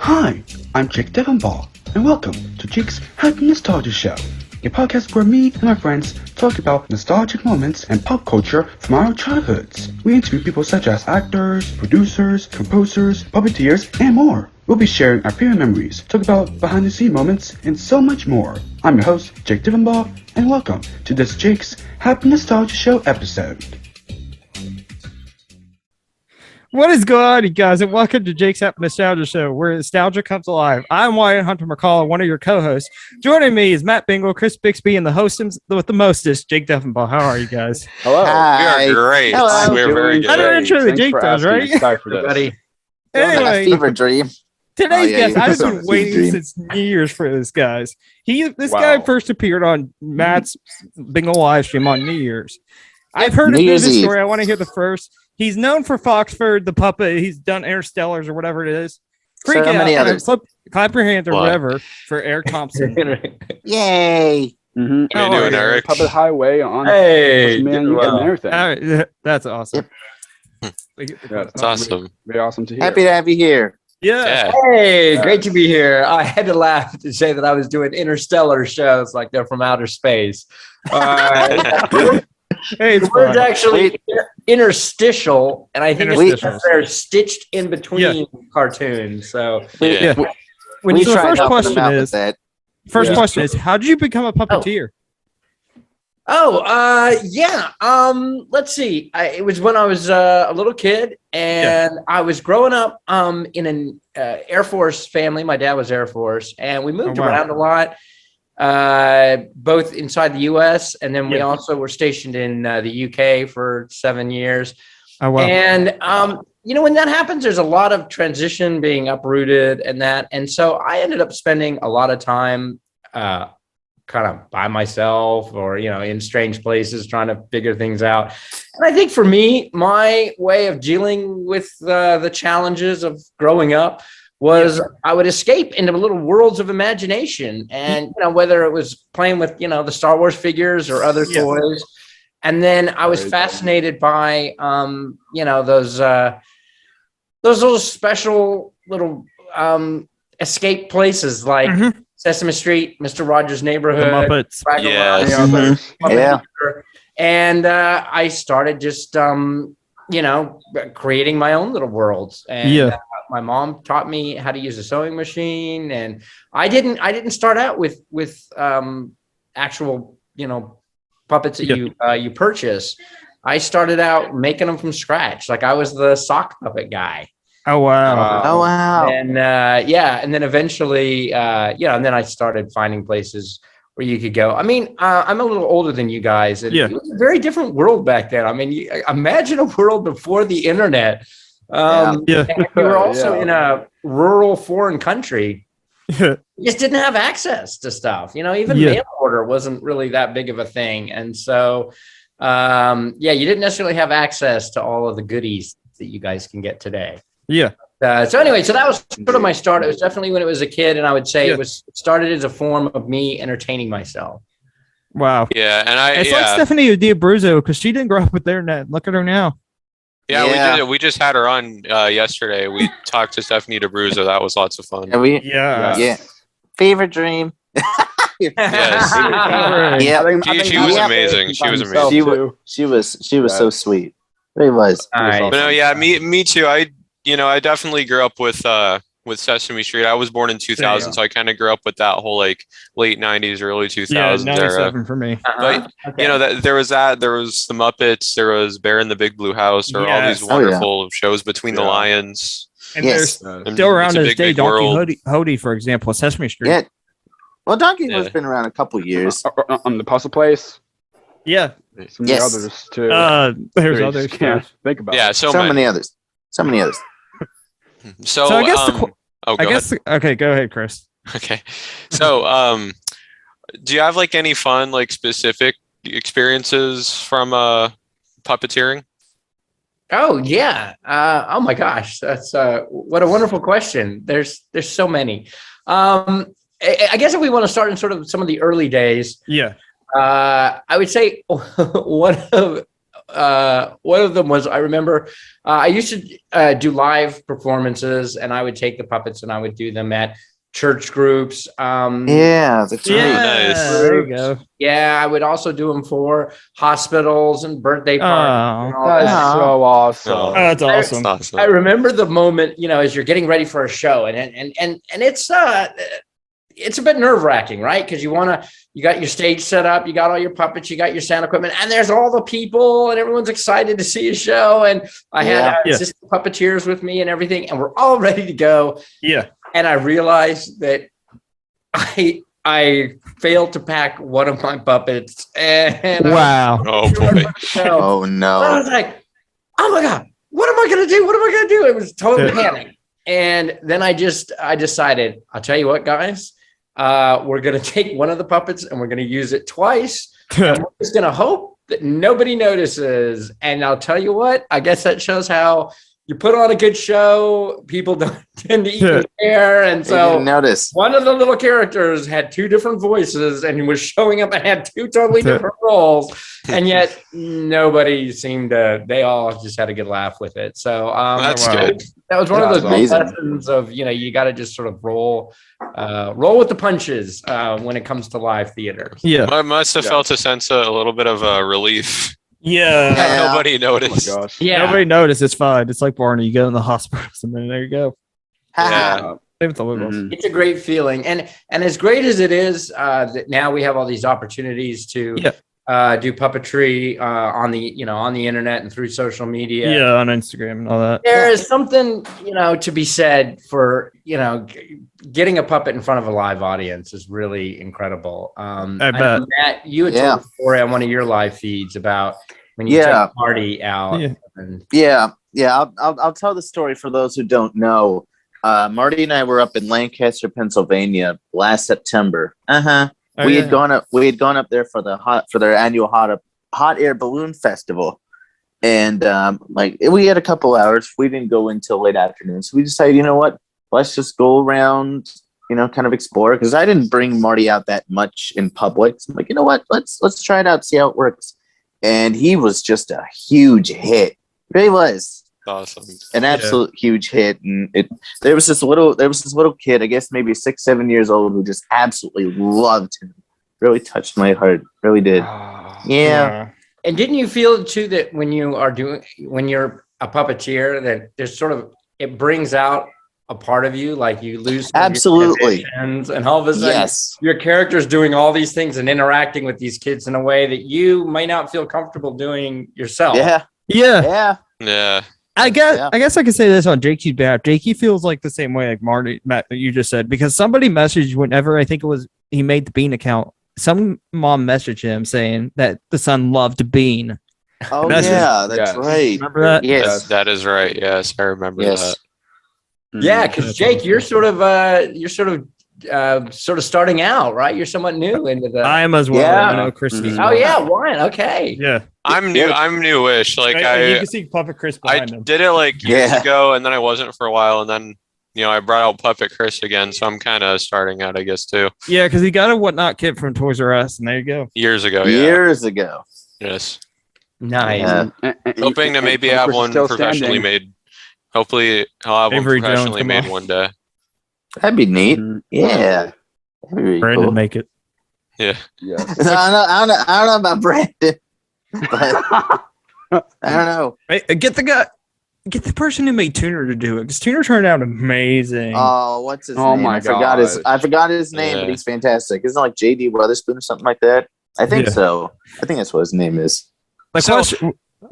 Hi, I'm Jake Deffinbaugh, and welcome to Jake's Happy Nostalgia Show, a podcast where me and my friends talk about nostalgic moments and pop culture from our childhoods. We interview people such as actors, producers, composers, puppeteers, and more. We'll be sharing our favorite memories, talk about behind-the-scenes moments, and so much more. I'm your host, Jake Deffinbaugh, and welcome to this Jake's Happy Nostalgia Show episode. What is going on, you guys, and welcome to Jake's Happy Nostalgia Show, where nostalgia comes alive. I'm Wyatt Hunter McCullough, one of your co-hosts. Joining me is Matt Bingel, Chris Bixby, and the host with the mostest, Jake Deffinbaugh. How are you guys? Hello. Hi. We are great. Hello. We're very good. I don't intro that Jake does, right? Sorry for this. Anyway, fever dream. today's guest, I've you been waiting since New Year's for this, guys. This Wow. guy first appeared on Matt's Bingel live stream on New Year's. I've heard New of Year's this Eve. story. I want to hear the first. He's known for Foxford, the puppet. He's done Interstellars or whatever it is. So many others. Clap your hands or What? whatever for Eric Thomsen. Yay. Mm-hmm. How you doing, Eric? Puppet Highway on. Hey, Man, you and everything. That's awesome. Yeah, That's awesome. Very awesome to hear. Happy to have you here. Yeah. Yeah. Hey, great to be here. I had to laugh to say that I was doing interstellar shows like they're from outer space. Hey, it's The word's fun. actually interstitial, and I think it's Interstitials. because they're stitched in between cartoons. So Yeah. When We so the tried first helping question them out with is that. how did you become a puppeteer? let's see. It was when I was a little kid, and I was growing up in an Air Force family. My dad was Air Force, and we moved wow. around a lot, both inside the U.S. and then we Yeah. also were stationed in the U.K. for 7 years. Oh wow. And when that happens, there's a lot of transition, being uprooted, and so I ended up spending a lot of time kind of by myself or in strange places trying to figure things out. And I think for me, my way of dealing with the challenges of growing up was I would escape into little worlds of imagination, and whether it was playing with the Star Wars figures or other toys. And then I was fascinated by those little special little escape places like Sesame Street, Mr. Rogers' The Neighborhood, Muppets. Fraggle Yes. Rock, Yeah. and I started just creating my own little worlds. And my mom taught me how to use a sewing machine, and I didn't start out with actual puppets that you purchase. I started out making them from scratch. Like I was the sock puppet guy. Oh wow. Oh, wow. And and then eventually, and then I started finding places where you could go. I mean, I'm a little older than you guys. And it was a very different world back then. I mean, imagine a world before the internet. And we were also in a rural foreign country. You just didn't have access to stuff. Even mail order wasn't really that big of a thing. And so, you didn't necessarily have access to all of the goodies that you guys can get today. Yeah. So anyway, so that was sort of my start. It was definitely when it was a kid, and I would say it started as a form of me entertaining myself. Wow. Yeah, and It's like Stephanie D'Abruzzo because she didn't grow up with the internet. Look at her now. Yeah, we did it. We just had her on yesterday. We talked to Stephanie D'Abruzzo. That was lots of fun. Yeah. Favorite dream. Yes. She was amazing. She was amazing. She was so sweet. It was. Right. But no, me too. I definitely grew up with Sesame Street. I was born in 2000, so I kind of grew up with that whole like late 90s, early 2000s era. 97 for me. But there was the Muppets, there was Bear in the Big Blue House, or all these wonderful shows between the lions. And there's still around to this day, Donkey Hody, for example, Sesame Street. Yeah. Well, Donkey has been around a couple years. On the Puzzle Place. Yeah. Some of the others too. There's others. Can't think about. Yeah, it. so many others. So many others. So I guess ahead. Go ahead, Chris. Okay. So do you have like any fun, like specific experiences from puppeteering? Oh yeah. Oh my gosh. That's what a wonderful question. There's so many. I guess if we want to start in sort of some of the early days, Yeah. I would say one of one of them was, I remember I used to do live performances, and I would take the puppets and I would do them at church groups. Yeah, that's right. Nice. There you go. Yeah, I would also do them for hospitals and birthday parties. And all That's that. so awesome. Oh, that's awesome. That's awesome. I remember the moment, as you're getting ready for a show, and it's a bit nerve wracking, right? Because you got your stage set up, you got all your puppets, you got your sound equipment, and there's all the people, and everyone's excited to see a show. And I had assistant puppeteers with me and everything, and we're all ready to go. Yeah. And I realized that I failed to pack one of my puppets. And wow. Oh boy. Oh no. I was like, oh my God, what am I gonna do? What am I gonna do? It was total panic. And then I decided, I'll tell you what, guys, we're gonna take one of the puppets and we're gonna use it twice. And we're just gonna hope that nobody notices. And I'll tell you what, I guess that shows how you put on a good show, people don't tend to even care. And so notice one of the little characters had two different voices and was showing up and had two totally different roles. And yet nobody seemed to, they all just had a good laugh with it. So that's good. That was one of those amazing lessons of, you got to just sort of roll with the punches when it comes to live theater. Yeah. I must have felt a little bit of relief. Yeah. Nobody noticed. Oh my gosh. Yeah. Nobody noticed. It's fine. It's like Barney. You go in the hospital and then there you go. Yeah. Same with the Wiggles. Mhm. It's a great feeling. And as great as it is that now we have all these opportunities to do puppetry on the internet and through social media. Yeah, on Instagram and all that. There is something, to be said for, getting a puppet in front of a live audience is really incrable. I bet. know, Matt, you had told a story on one of your live feeds about when you took a party out. I'll tell the story for those who don't know. Marty and I were up in Lancaster, Pennsylvania last September. We had gone up there for their annual hot air balloon festival. And we had a couple hours. We didn't go until late afternoon. So we decided, you know what? Let's just go around, kind of explore. Because I didn't bring Marty out that much in public. So I'm like, you know what? Let's try it out, see how it works. And he was just a huge hit. It really was. Awesome. An absolute huge hit. And there was this little kid, I guess maybe 6-7 years old, who just absolutely loved him. Really touched my heart. Really did. Yeah. And didn't you feel too that when you're a puppeteer that there's sort of, it brings out a part of you, like you lose absolutely and all of a sudden your character's doing all these things and interacting with these kids in a way that you might not feel comfortable doing yourself. Yeah. I guess I could say this on Jakey's behalf. Jakey feels like the same way like Marty, Matt, that you just said, because somebody messaged whenever I think it was he made the Bean account. Some mom messaged him saying that the son loved Bean. Oh that's right. Remember that? Yes, that is right. Yes, I remember that. Yeah, because Jake, you're sort of starting out, right? You're somewhat new into the. I am as well. Yeah. I know Chris. Oh yeah, Wyatt. Okay. Yeah. I'm newish. Like you can see Puppet Chris I behind him. did it like years ago, and then I wasn't for a while, and then I brought out Puppet Chris again, so I'm kind of starting out, I guess, too. Yeah, because he got a Whatnot kit from Toys R Us, and there you go. Years ago. Yes. Nice. Yeah. Hoping to maybe have one professionally made. Hopefully, I'll have Avery one professionally Jones, made come one day. That'd be neat. Yeah. That'd be really Brandon cool. make it. Yeah. I don't know about Brandon, but I don't know. Hey, get the person who made Tuner to do it, because Tuner turned out amazing. Oh, what's his Oh name? my I forgot his name, but he's fantastic. Isn't it like JD Weatherspoon or something like that? I think so. I think that's what his name is. We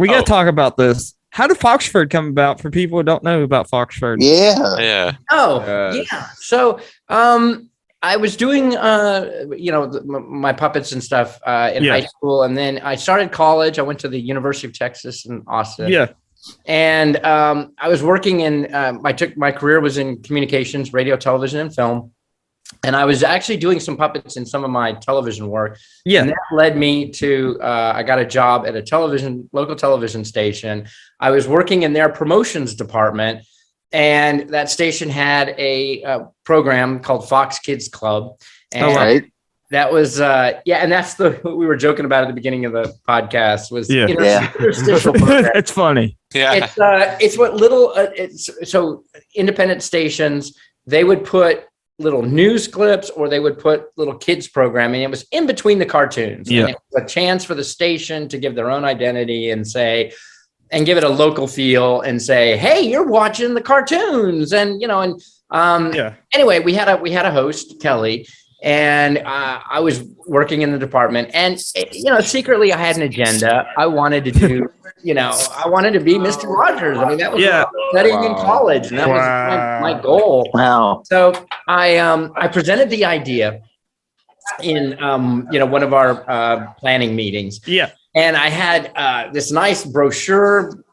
got to talk about this. How did Foxford come about for people who don't know about Foxford? Yeah. So, I was doing, my puppets and stuff in high school, and then I started college. I went to the University of Texas in Austin. Yeah. And I was working in. My career was in communications, radio, television, and film. And I was actually doing some puppets in some of my television work. Yeah. And that led me to, I got a job at a local television station. I was working in their promotions department, and that station had a program called Fox Kids Club. And that was and that's what we were joking about at the beginning of the podcast was interstitial program. It's funny. Yeah. It's what little so independent stations, they would put little news clips or they would put little kids programming. It was in between the cartoons. Yeah. And it was a chance for the station to give their own identity and say, and give it a local feel and say, hey, you're watching the cartoons. And, anyway, we had a host, Kelly, and I was working in the department and, secretly I had an agenda. I wanted to do, I wanted to be Mr. Rogers. I mean, that was what I was studying in college and that was my goal. Wow. So I presented the idea in, one of our planning meetings. Yeah. And I had this nice brochure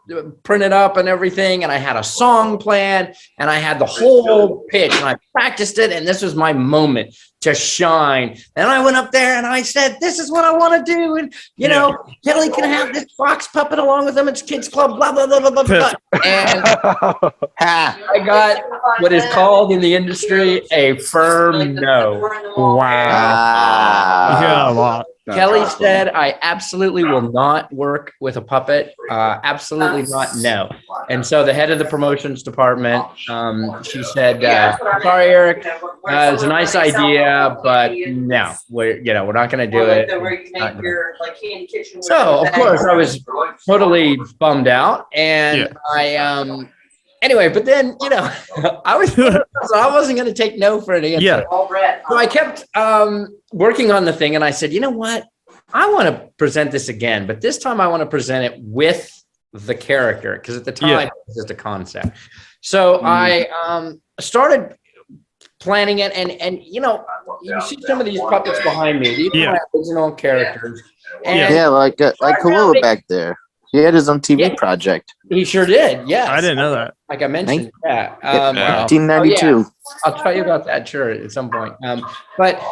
printed up and everything. And I had a song plan and I had the whole pitch and I practiced it. And this was my moment to shine. And I went up there and I said, this is what I want to do. And, Kelly can have this fox puppet along with them. It's kids club, blah, blah, blah, blah, blah, blah. And I got what is called in the industry a firm no. Wow. Kelly said, I absolutely will not work with a puppet. Absolutely not. No. And so the head of the promotions department, she said, sorry, Eric, it's a nice idea, but no, we're not going to do it. So of course I was totally bummed out and anyway, but then, I wasn't going to take no for an answer. Yeah. So I kept working on the thing and I said, you know what? I want to present this again, but this time I want to present it with the character because at the time it was just a concept. So I started planning it and you see some of these puppets behind me. These are my original characters. And like Kalua back there. He had his own TV project. He sure did. Yeah. I didn't know that. Like I mentioned. 1992. I'll tell you about that, sure, at some point. But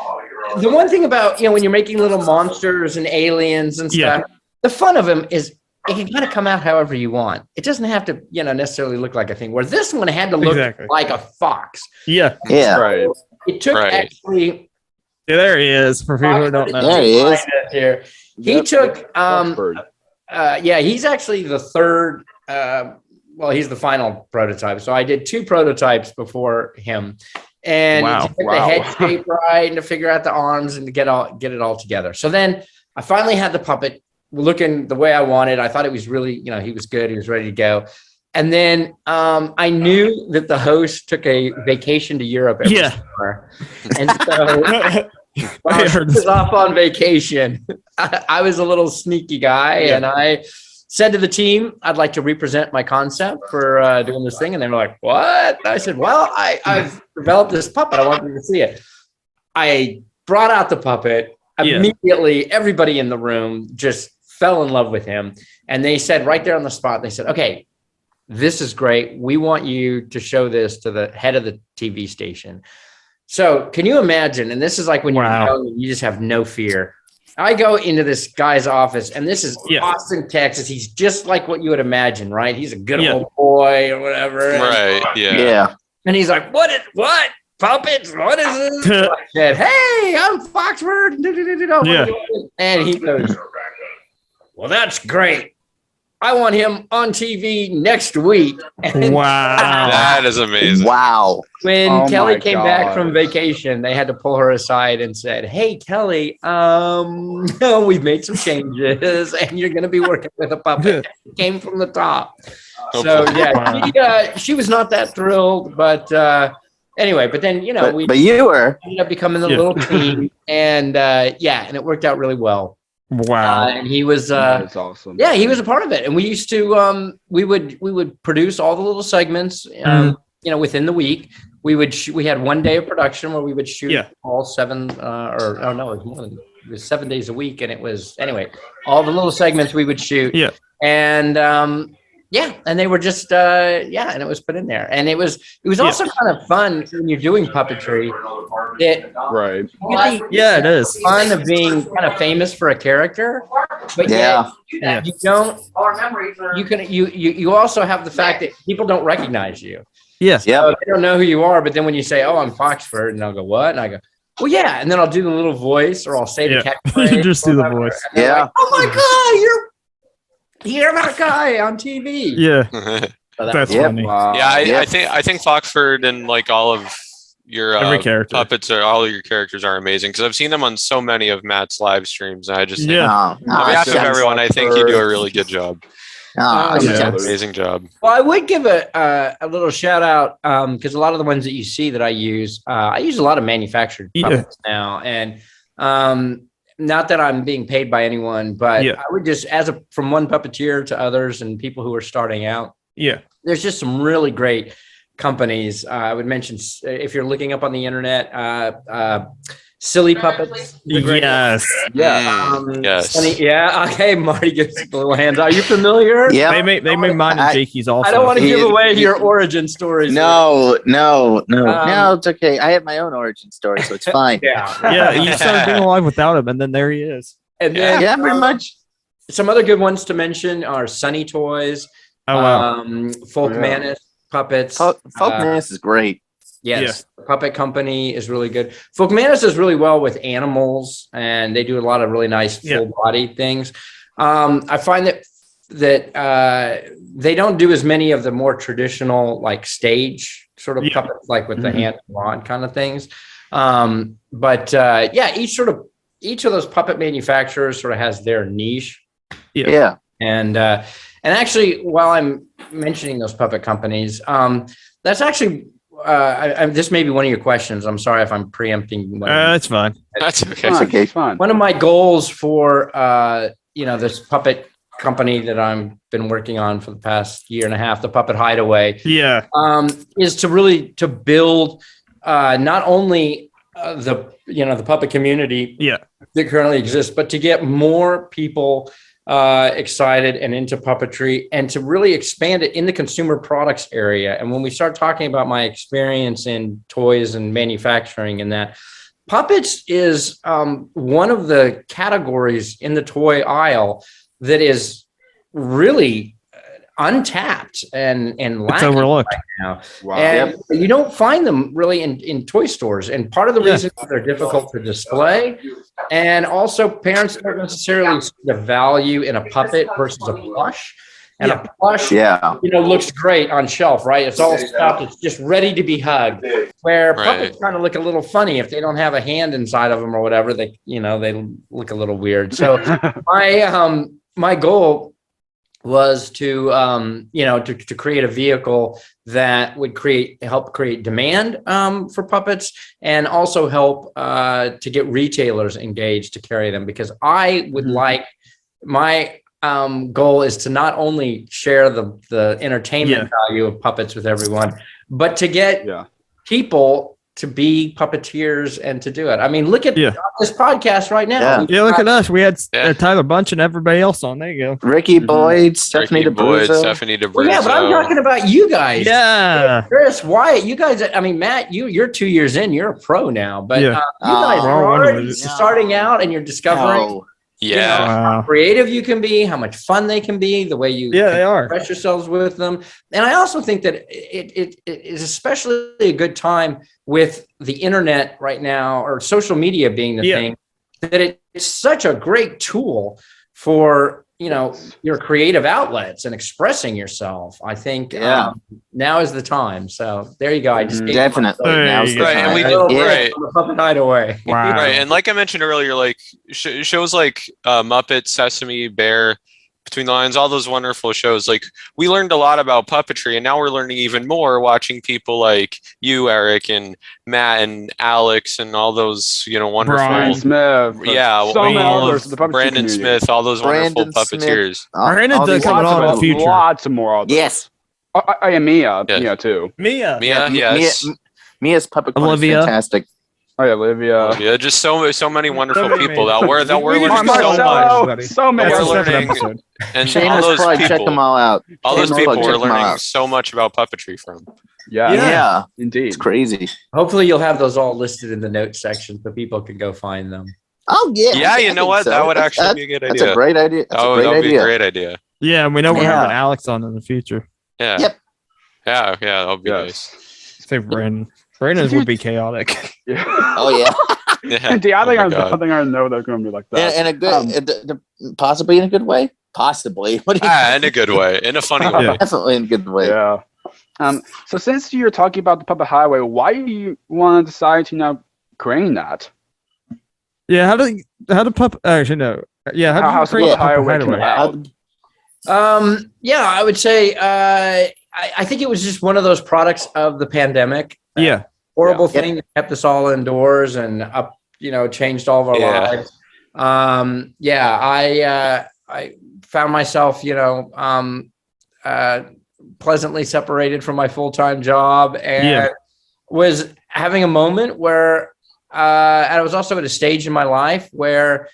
the one thing about, when you're making little monsters and aliens and stuff, the fun of them is it can kind of come out however you want. It doesn't have to, necessarily look like a thing. Where this one had to look like a fox. Yeah. Yeah. Right. It took actually. Yeah, there he is. For people who don't know. There he is. Here. He took. He's actually the third. He's the final prototype. So I did 2 prototypes before him, and to get the head shape right, and to figure out the arms, and to get it all together. So then I finally had the puppet looking the way I wanted. I thought it was really, he was good. He was ready to go. And then I knew that the host took a vacation to Europe every summer, and so. While I was off on vacation, I was a little sneaky guy, and I said to the team, I'd like to represent my concept for doing this thing. And they were like, what? And I said, well, I've developed this puppet. I want you to see it. I brought out the puppet. Immediately, everybody in the room just fell in love with him. And they said right there on the spot, they said, okay, this is great. We want you to show this to the head of the TV station. So can you imagine? And this is like when you're young and you just have no fear. I go into this guy's office, and this is Austin, Texas. He's just like what you would imagine, right? He's a good old boy or whatever. Right. Yeah. And he's like, what? Puppets? What is this? I said, hey, I'm Foxford. And he goes, well, that's great. I want him on TV next week. And that is amazing. Wow. When Kelly came back from vacation, they had to pull her aside and said, hey, Kelly, we've made some changes and you're going to be working with a puppet. It came from the top. So, she was not that thrilled, but anyway, but then, but you were ended up becoming a little team and and it worked out really well. Wow. And he was that's awesome. Yeah, he was a part of it. And we used to we would produce all the little segments within the week. We had 1 day of production where we would shoot all 7 it was 7 days a week, and it was all the little segments we would shoot. Yeah. And and they were just and it was put in there. And it was also kind of fun when you're doing puppetry. Right. It is fun of being kind of famous for a character, but you don't. You also have the fact that people don't recognize you. Yes. So they don't know who you are, but then when you say, "Oh, I'm Foxford," and they'll go, "What?" and I go, well, yeah, and then I'll do the little voice, or I'll say the catchphrase. You just do the voice. Yeah. Like, oh my God, you're that guy on TV. Yeah, So that's Yep. funny. Wow. Yeah, I think Foxford and like all of your Every character. puppets or all of your characters are amazing because I've seen them on so many of Matt's live streams. And I just think, Yeah. on behalf of everyone, I think you do a really good job. Yeah. Amazing job. Well, I would give a little shout out because a lot of the ones that you see that I use a lot of manufactured puppets now, and not that I'm being paid by anyone, but I would just from one puppeteer to others and people who are starting out. Yeah, there's just some really great companies. I would mention if you're looking up on the internet, Silly Puppets. Yes. Yeah. Yes. Okay, Marty gives the little hands. Are you familiar? Yeah. They made mine and Jakey's also. I don't want to give away your origin stories. No, it's okay. I have my own origin story, so it's fine. Yeah, you started being alive without him, and then there he is. And then Yeah, pretty much. some other good ones to mention are Sunny Toys, Oh wow. Folk Manus Puppets. Folk Manus is great. Yes, the Puppet Company is really good. Folk Manus does really well with animals, and they do a lot of really nice full body things. I find that they don't do as many of the more traditional like stage sort of puppets, like with the hand on kind of things. But each of those puppet manufacturers sort of has their niche. Yeah. And actually, while I'm mentioning those puppet companies, that's actually this may be one of your questions. I'm sorry if I'm preempting. That's fine. That's okay. It's okay. Fine. One of my goals for this puppet company that I've been working on for the past year and a half, the Puppet Hideaway, is to build not only the puppet community that currently exists, but to get more people excited and into puppetry, and to really expand it in the consumer products area. And when we start talking about my experience in toys and manufacturing, and that puppets is one of the categories in the toy aisle that is really untapped and lacking overlooked right now. Wow. And you don't find them really in toy stores. And part of the reason they're difficult to display, and also parents don't necessarily see the value in a puppet versus a plush. And a plush, looks great on shelf, right? It's all stuffed. It's just ready to be hugged. Where puppets kind of look a little funny if they don't have a hand inside of them or whatever. They look a little weird. So my goal was to create a vehicle that would help create demand for puppets, and also help to get retailers engaged to carry them, because I would like my goal is to not only share the entertainment value of puppets with everyone, but to get people to be puppeteers and to do it. I mean, look at this podcast right now. Yeah, look at us. We had Tyler Bunch and everybody else on. There you go. Ricky Boyd, Stephanie DeBruzzo. Well, yeah, but I'm talking about you guys. Yeah. Chris, Wyatt, you guys, I mean, Matt, you're 2 years in, you're a pro now, but you guys are already starting out, and you're discovering how creative you can be, how much fun they can be, the way you express yourselves with them. And I also think that it is especially a good time with the internet right now, or social media being the thing, that it's such a great tool for your creative outlets and expressing yourself. I think now is the time. So there you go. I just definitely now's the time. And we the Puppet Hideaway. Wow. Right, and like I mentioned earlier, like shows like Muppet, Sesame, Bear, Between the Lines, all those wonderful shows. Like, we learned a lot about puppetry, and now we're learning even more watching people like you, Eric, and Matt, and Alex, and all those wonderful Brian Smith. So many others. The puppetry Brandon community. Smith, all those wonderful puppeteers. Brandon does coming on in the future. Lots of more. Yes. I am Mia too. Mia, yes. Mia's puppet corner is fantastic. Oh yeah, Olivia. Yeah, just so many wonderful people that we're learning so much. So many. We're learning, and all those people, check them all out. All those people we're learning so much about puppetry from. Yeah, indeed. It's crazy. Hopefully you'll have those all listed in the notes section so people can go find them. Oh yeah. Yeah, you know what? So. That would actually be a good idea. That's a great idea. That would be a great idea. Yeah, and we know we're having Alex on in the future. Yeah. Yep. Yeah, that'll be nice. I think Brandon would be chaotic. Yeah. Oh yeah. I think I know they're going to be like that. In a good, possibly in a good way. Possibly. In a good way, in a funny way. Definitely in a good way. Yeah. So since you're talking about the Puppet Hideaway, why do you want to decide to creating that? Yeah, how did Puppet? Actually, no. Yeah, how did Puppet Hideaway come about? I would say I think it was just one of those products of the pandemic. Horrible thing that kept us all indoors and changed all of our lives. I found myself, pleasantly separated from my full-time job and was having a moment where, and I was also at a stage in my life where,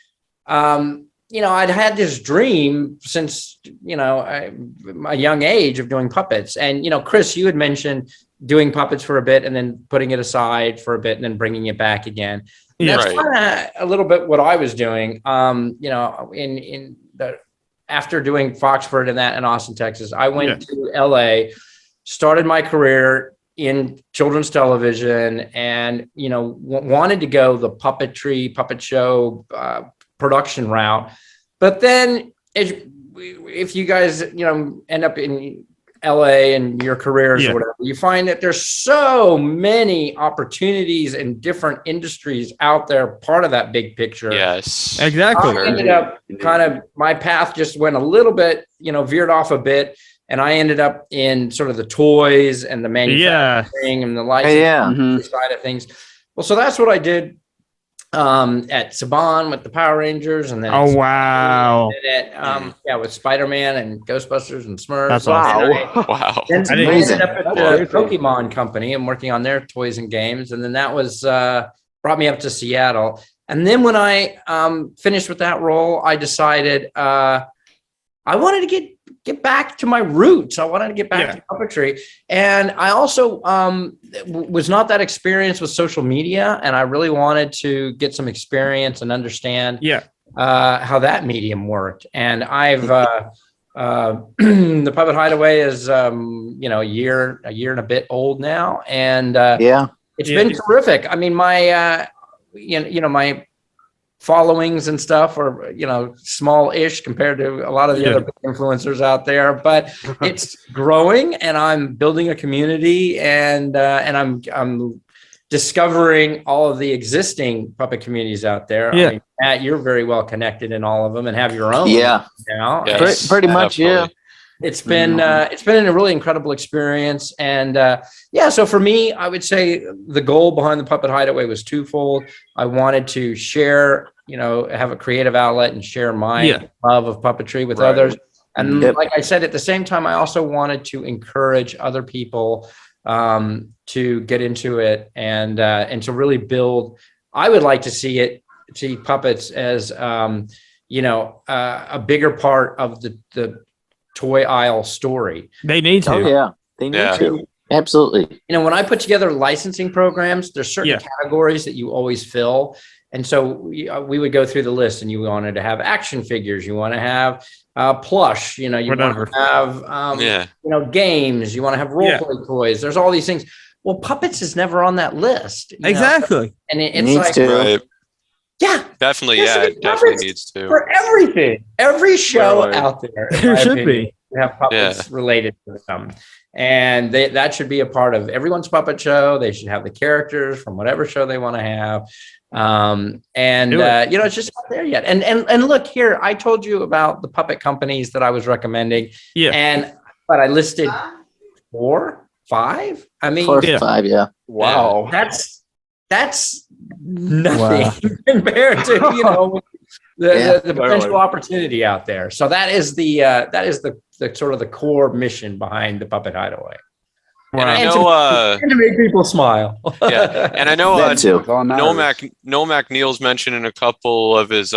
I'd had this dream since, a young age of doing puppets. And, Chris, you had mentioned doing puppets for a bit and then putting it aside for a bit and then bringing it back again. And that's kind of a little bit what I was doing, after doing Foxford and Austin, Texas. I went to LA, started my career in children's television and, wanted to go the puppet show production route. But then if you guys, end up in LA and your careers or whatever, you find that there's so many opportunities in different industries out there, part of that big picture. Yes, exactly. I ended up my path just went a little bit, veered off a bit. And I ended up in sort of the toys and the manufacturing and the licensing side of things. Well, so that's what I did at Saban with the Power Rangers, and then with Spider-Man and Ghostbusters and Smurfs. That's awesome. Wow. Then I ended up at the Pokemon company and working on their toys and games, and then that was brought me up to Seattle. And then when I finished with that role, I decided I wanted to get back to my roots. I wanted to get back to puppetry. And I also was not that experienced with social media. And I really wanted to get some experience and understand how that medium worked. And I've, the Puppet Hideaway is, a year and a bit old now. And it's been terrific. I mean, my, my followings and stuff are, small-ish compared to a lot of the other influencers out there, but it's growing and I'm building a community and I'm discovering all of the existing puppet communities out there. I mean, Matt, you're very well connected in all of them and have your own now. Yes, pretty much. definitely. It's been a really incredible experience. And so for me, I would say the goal behind the Puppet Hideaway was twofold. I wanted to share, have a creative outlet and share my love of puppetry with others. And like I said, at the same time, I also wanted to encourage other people to get into it and to really build. I would like to see puppets as, a bigger part of the toy aisle story. They need to. They need to. Absolutely. When I put together licensing programs, there's certain categories that you always fill. And so we would go through the list, and you wanted to have action figures. You want to have plush, you want to have, games. You want to have role play toys. There's all these things. Well, puppets is never on that list. Exactly. And it's like, definitely. It definitely needs to. For everything, every show out there. There should be. Have puppets related to them. And that should be a part of everyone's puppet show. They should have the characters from whatever show they want to have. It's just not there yet. And look here, I told you about the puppet companies that I was recommending. But I listed 4, 5. I mean, 4 or 5. Yeah. Wow. That's nothing compared to, the potential opportunity out there. So that is the sort of the core mission behind the Puppet Hideaway. And I know to make people smile. And I know Noel McNeil's mentioned in a couple of his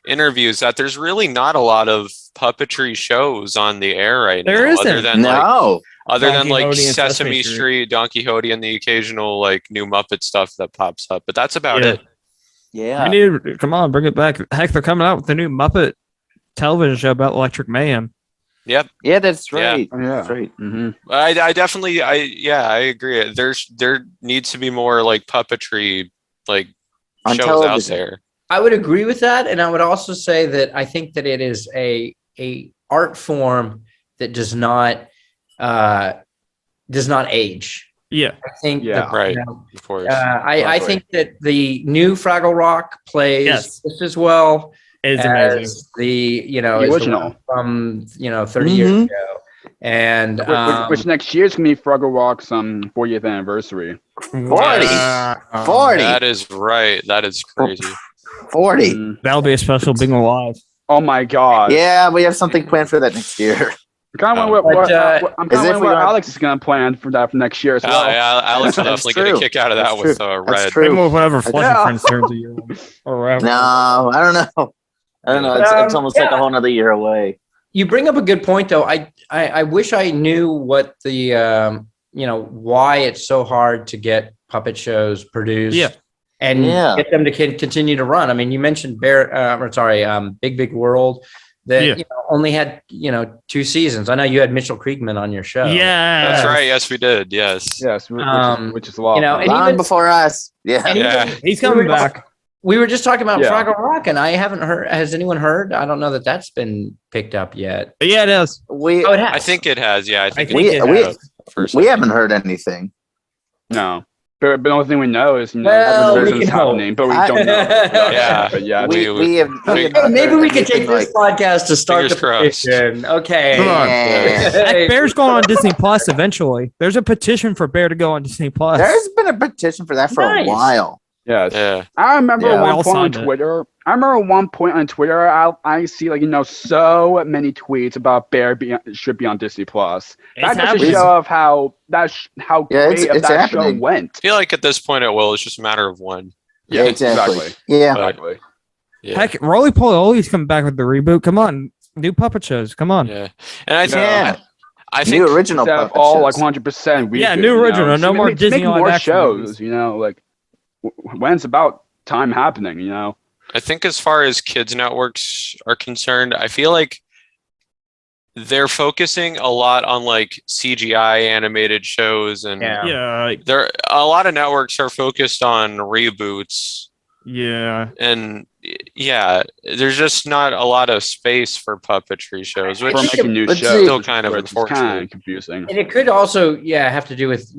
interviews that there's really not a lot of puppetry shows on the air right now. There isn't. Other than like Sesame Street, Don Quixote, and the occasional like new Muppet stuff that pops up, but that's about it. Yeah, we need to come on, bring it back. Heck, they're coming out with the new Muppet television show about Electric Mayhem. Yep. Yeah, that's right. Yeah. That's right. Mm-hmm. I definitely, I agree. There needs to be more like puppetry, like On shows out television. there. I would agree with that, and I would also say that I think that it is a art form that does not age. Yeah. I think Yeah. that, Right. you know, Of course. I Lovely. think that the new Fraggle Rock plays Yes. just as well It's as amazing. the The as original. one from 30 years Mhm. ago. And Which next year's gonna be Fraggle Rock's 40th anniversary. 40. Uh, 40. That is right. That is crazy. 40. Mm. That'll be a special Bingel Live. Oh my god. Yeah, we have something planned for that next year. I'm kind of But, wondering as if what we don't- Alex is gonna plan for that for next year as well. Yeah, Alex will That's definitely get a true. kick out of that That's with true. Red. That's true. Bingel with whatever Fluffy Yeah. Friends turns a year or whatever. No, I don't know. I don't know. It's almost like a whole nother year away. you bring up a good point, though. I wish I knew what the why it's so hard to get puppet shows produced. Yeah. And Yeah. get them to continue to run. I mean, you mentioned Big Big World that only had 2 seasons. I know you had Mitchell Kriegman on your show. Yeah. That's right. Yes, we did. Yes. Yes, which is a lot. and Long even- before us. Yeah. and Yeah. even- He's coming back. We were just talking about Yeah. Fraggle Rock, and I haven't heard. Has anyone heard? I don't know that that's been picked up yet. Yeah, it is. We Oh, it has. I think it has. Yeah, I think think it it we- has. First. we haven't heard anything. No. But the only thing we know is Well, we version's can hope. happening, but we don't know. Yeah. But yeah, We have Hey, maybe we could take this podcast to start the Fingers crossed. petition. Okay. Come on. Yeah. Hey. Bear's going on Disney Plus eventually. There's a petition for Bear to go on Disney Plus. There's been a petition for that for Nice. a while. yes. Yeah. I remember Yeah. at We all one point on signed it. Twitter. I see so many tweets about Bear should be on Disney Plus. It's That's just a happening. show of how Yeah, great it's of that show happening. went. I feel like at this point it will. It's just a matter of when. Yeah, exactly. Yeah. Exactly. Yeah. Heck, Roly Poly's coming back with the reboot. Come on. New puppet shows. Come on. Yeah. And I think Yeah. I think New original Instead of puppet all shows. like 100%. Yeah, new original, no more Disney Make live more action shows. movies. When it's about time happening. I think as far as kids networks are concerned, I feel like they're focusing a lot on like CGI animated shows, and Yeah. Yeah. there a lot of networks are focused on reboots, Yeah. and yeah, there's just not a lot of space for puppetry shows, which For making new let's shows. see. Still kind of It's kind unfortunate. of confusing. And it could also, have to do with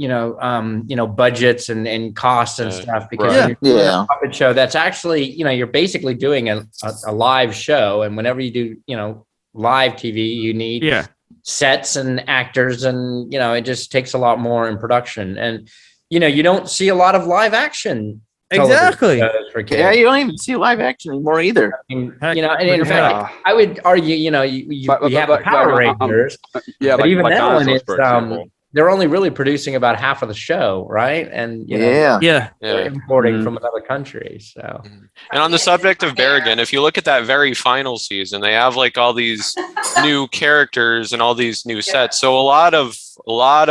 budgets and costs and Yeah. stuff, because Right. when you're doing Yeah. a puppet show, that's actually you're basically doing a live show, and whenever you do live TV, you need Yeah. sets and actors, and it just takes a lot more in production, and you don't see a lot of live action television Exactly. shows for kids. Yeah, you don't even see live action anymore either. And in Heck, fact, I would argue, you have the Power Rangers, Yeah, but even that one, Dinosaurs, it's for example. they're only really producing about half of the show, right? And Yeah. Yeah. they're Yeah. importing Mhm. from another country. So And on the subject of Berrigan, if you look at that very final season, they have like all these new characters and all these new sets. So a lot of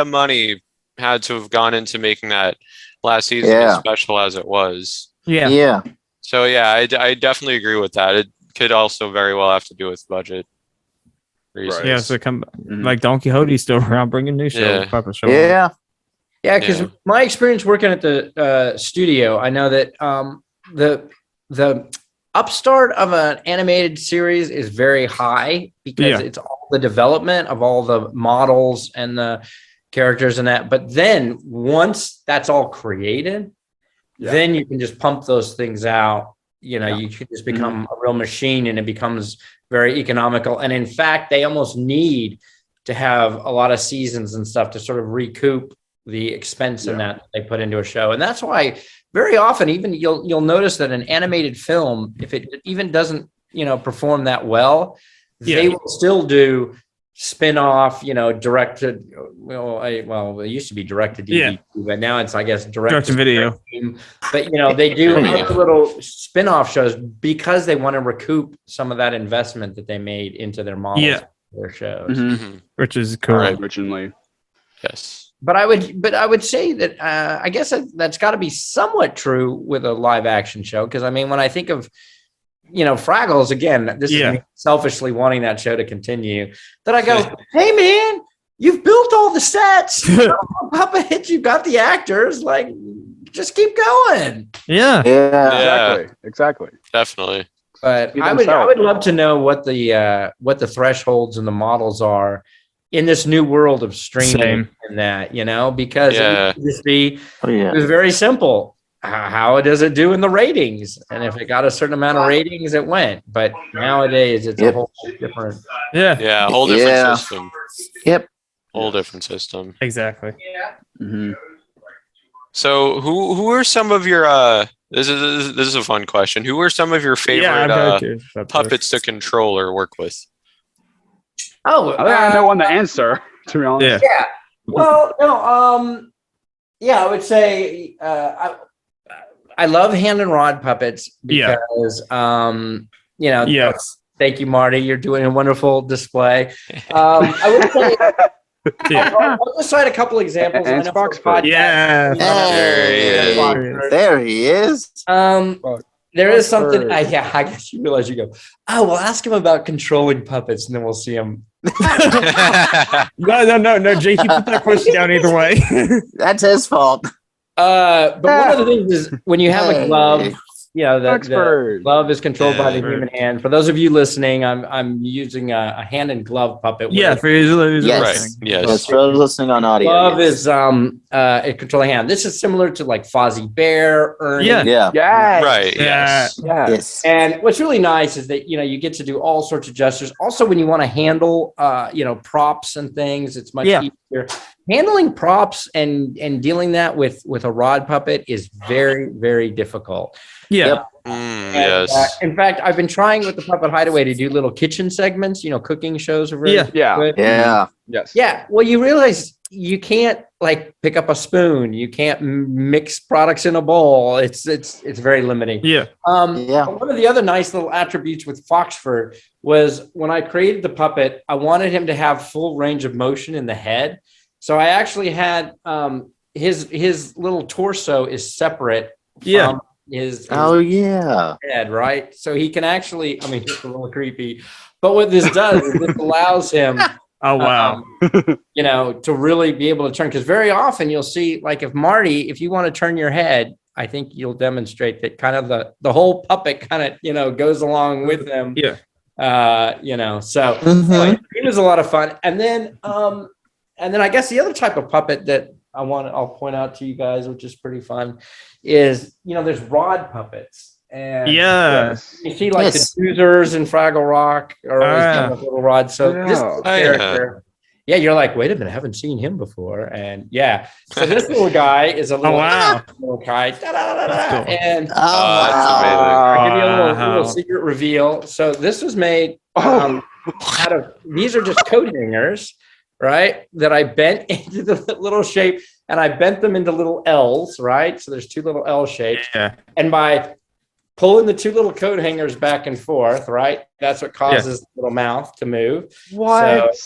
money had to have gone into making that last season as Yeah. special as it was. Yeah. Yeah. So yeah, I definitely agree with that. It could also very well have to do with budget reasons. Yeah. So come Mhm. like Don Quixote's still around bringing new shows. Yeah. Puppet show. Yeah. yeah, because Yeah. my experience working at the studio, I know that the upstart of an animated series is very high, because Yeah. it's all the development of all the models and the characters and that. But then once that's all created, then you can just pump those things out. You can just become a real machine, and it becomes very economical. And in fact, they almost need to have a lot of seasons and stuff to sort of recoup the expense in that they put into a show. And that's why very often, even you'll notice that an animated film, if it even doesn't, perform that well, they will still do spin-off, directed. It used to be directed DVD, but now it's, I guess, Direct to video. But they do other little spin-off shows because they want to recoup some of that investment that they made into their models, their shows. Mhm. Mhm. Which is cool. Right. Originally. Yes. But I would say that I guess that's got to be somewhat true with a live action show, because I mean, when I think of Fraggles, again, this is me selfishly wanting that show to continue, that I go, hey man, you've built all the sets, puppets, you've got the actors, like just keep going. Yeah. Yeah. Exactly. Definitely. But Be I themselves. would love to know what the thresholds and the models are in this new world of streaming Same. and that, because it used to be Oh yeah. it was very simple. How does it do in the ratings? And if it got a certain amount of ratings, it went. But nowadays, it's a Yep. whole different. Yeah. Yeah, whole different Yeah. system. Yep. Whole different system. Exactly. Mhm. So who are some of your this is a fun question. Who are some of your favorite I'm very curious about this. puppets to control or work with? Oh, I think I know one to answer. To be honest. Yeah. well, no, I would say I love hand and rod puppets Yeah. because Yes. Thank you, Marty. You're doing a wonderful display. I would say Yeah. I'll just cite a couple examples. And I know Sparks for a podcast, Yeah. Hey, there he is. There is something. Bird. I guess you realize you go. Oh, well, ask him about controlling puppets, and then we'll see him. No, Jake, you put that question down either way. That's his fault. But one of the things is when you have a glove, the Expert. glove is controlled by the Yeah. human hand. For those of you listening, I'm using a hand and glove puppet. Yeah, for usually Yes. Right. Yes. Yes, for those listening on audio. glove yes. is a controlling hand. This is similar to like Fozzie Bear, Ernie. Yeah. Yeah. Yes. Right. Yeah. Yes. Yes. Yes. And what's really nice is that you get to do all sorts of gestures. Also, when you want to handle props and things, it's much easier. Handling props and dealing that with a rod puppet is very, very difficult. Yeah. Yep. And, Yes. in fact, I've been trying with the Puppet Hideaway to do little kitchen segments. Cooking shows are very Yeah. good. Yeah. Yes. Yeah. Well, you realize you can't like pick up a spoon. You can't mix products in a bowl. It's very limiting. Yeah. Yeah. One of the other nice little attributes with Foxford was when I created the puppet, I wanted him to have full range of motion in the head. So I actually had his little torso is separate from his Oh yeah. head, right? So he can actually, it's a little creepy, but what this does is this allows him, Oh wow. to really be able to turn. Because very often you'll see, like if you want to turn your head, I think you'll demonstrate that kind of the whole puppet kind of, goes along with him. Yeah. So anyway, it was a lot of fun. And then I guess the other type of puppet that I'll point out to you guys, which is pretty fun, is there's rod puppets. And Yes. you see like Yes. the Doozers and Fraggle Rock are always kind of little rods. So this Yeah. little Oh, yeah. character, you're like, wait a minute, I haven't seen him before. And so this little guy is a little, wow. little guy. That's cool. And Oh, that's I'll give you a little Wow. secret reveal. So this was made Oh. out of, these are just coat hangers, right? That I bent into the little shape, and I bent them into little L's, right? So there's two little L shapes. Yeah. And by pulling the two little coat hangers back and forth, right? That's what causes the little mouth to move. What?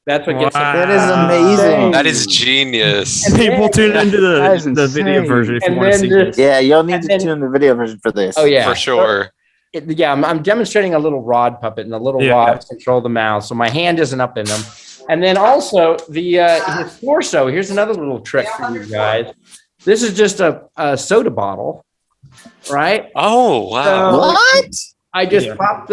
That's what gets Wow. that is amazing. That is genius. And People tune into That is the video insane. version if you And want to then see this- this. Yeah, you'll need And to then- tune the video version for this. Oh yeah, For sure. I'm demonstrating a little rod puppet, and the little Yeah. rods control the mouth, so my hand isn't up in them. And then also his torso. Here's another little trick for you guys. This is just a soda bottle, right? Oh wow. What? I just Yeah. cut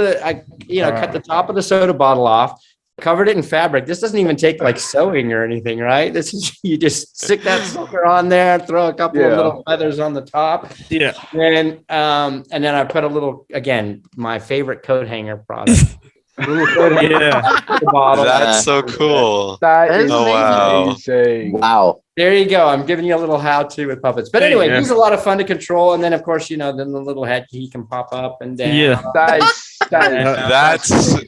the top of the soda bottle off, covered it in fabric. This doesn't even take like sewing or anything, right? This is, you just stick that sucker on there, throw a couple of Yeah. little feathers on the top. Yeah. And then I put a little, again, my favorite coat hanger product. A little coat hanger Yeah. on the bottle. That's so cool. That is Oh, wow. amazing. Wow. There you go. I'm giving you a little how-to with puppets. But There you anyway, go. these are a lot of fun to control. And then, of course, then the little head key can pop up and down. Yeah. That is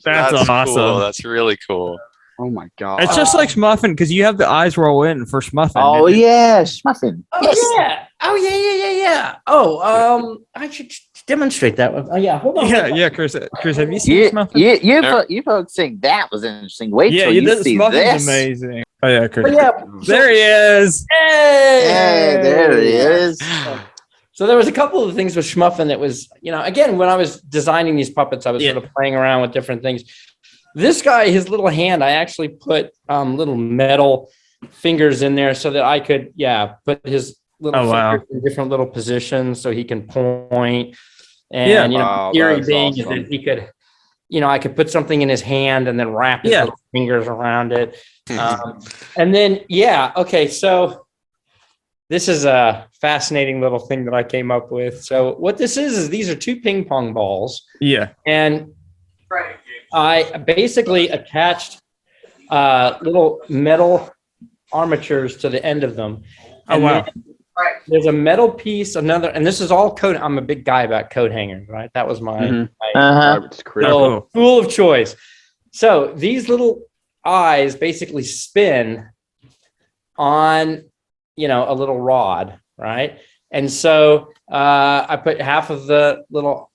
That's awesome. Cool. That's really cool. Oh my god. It's just like Schmuffin because you have the eyes roll in for Schmuffin. Oh yeah, Schmuffin. Oh, Yes. yeah. Oh, yeah. Oh, I should demonstrate that one. Oh, yeah. Hold on. Yeah, Chris. Have you seen Schmuffin? You folks think that was interesting. Wait Yeah, till you you did. see Schmuffin's this. amazing. Oh yeah, Chris. But yeah. There he is. Hey, there he is. So there was a couple of things with Schmuffin that was, again, when I was designing these puppets, I was sort of playing around with different things. This guy, his little hand, I actually put little metal fingers in there so that I could, put his little wow. fingers in different little positions so he can point. And Wow, the theory that's being is awesome. that he could, I could put something in his hand and then wrap his little fingers around it. And then, okay, so this is a fascinating little thing that I came up with. So what this is these are 2 ping pong balls. Yeah. And I basically attached little metal armatures to the end of them. And wow. There's a metal piece, and this is all coat. I'm a big guy about coat hangers, right? That was my little tool of choice. So these little eyes basically spin on, a little rod, right? And so I put half of the little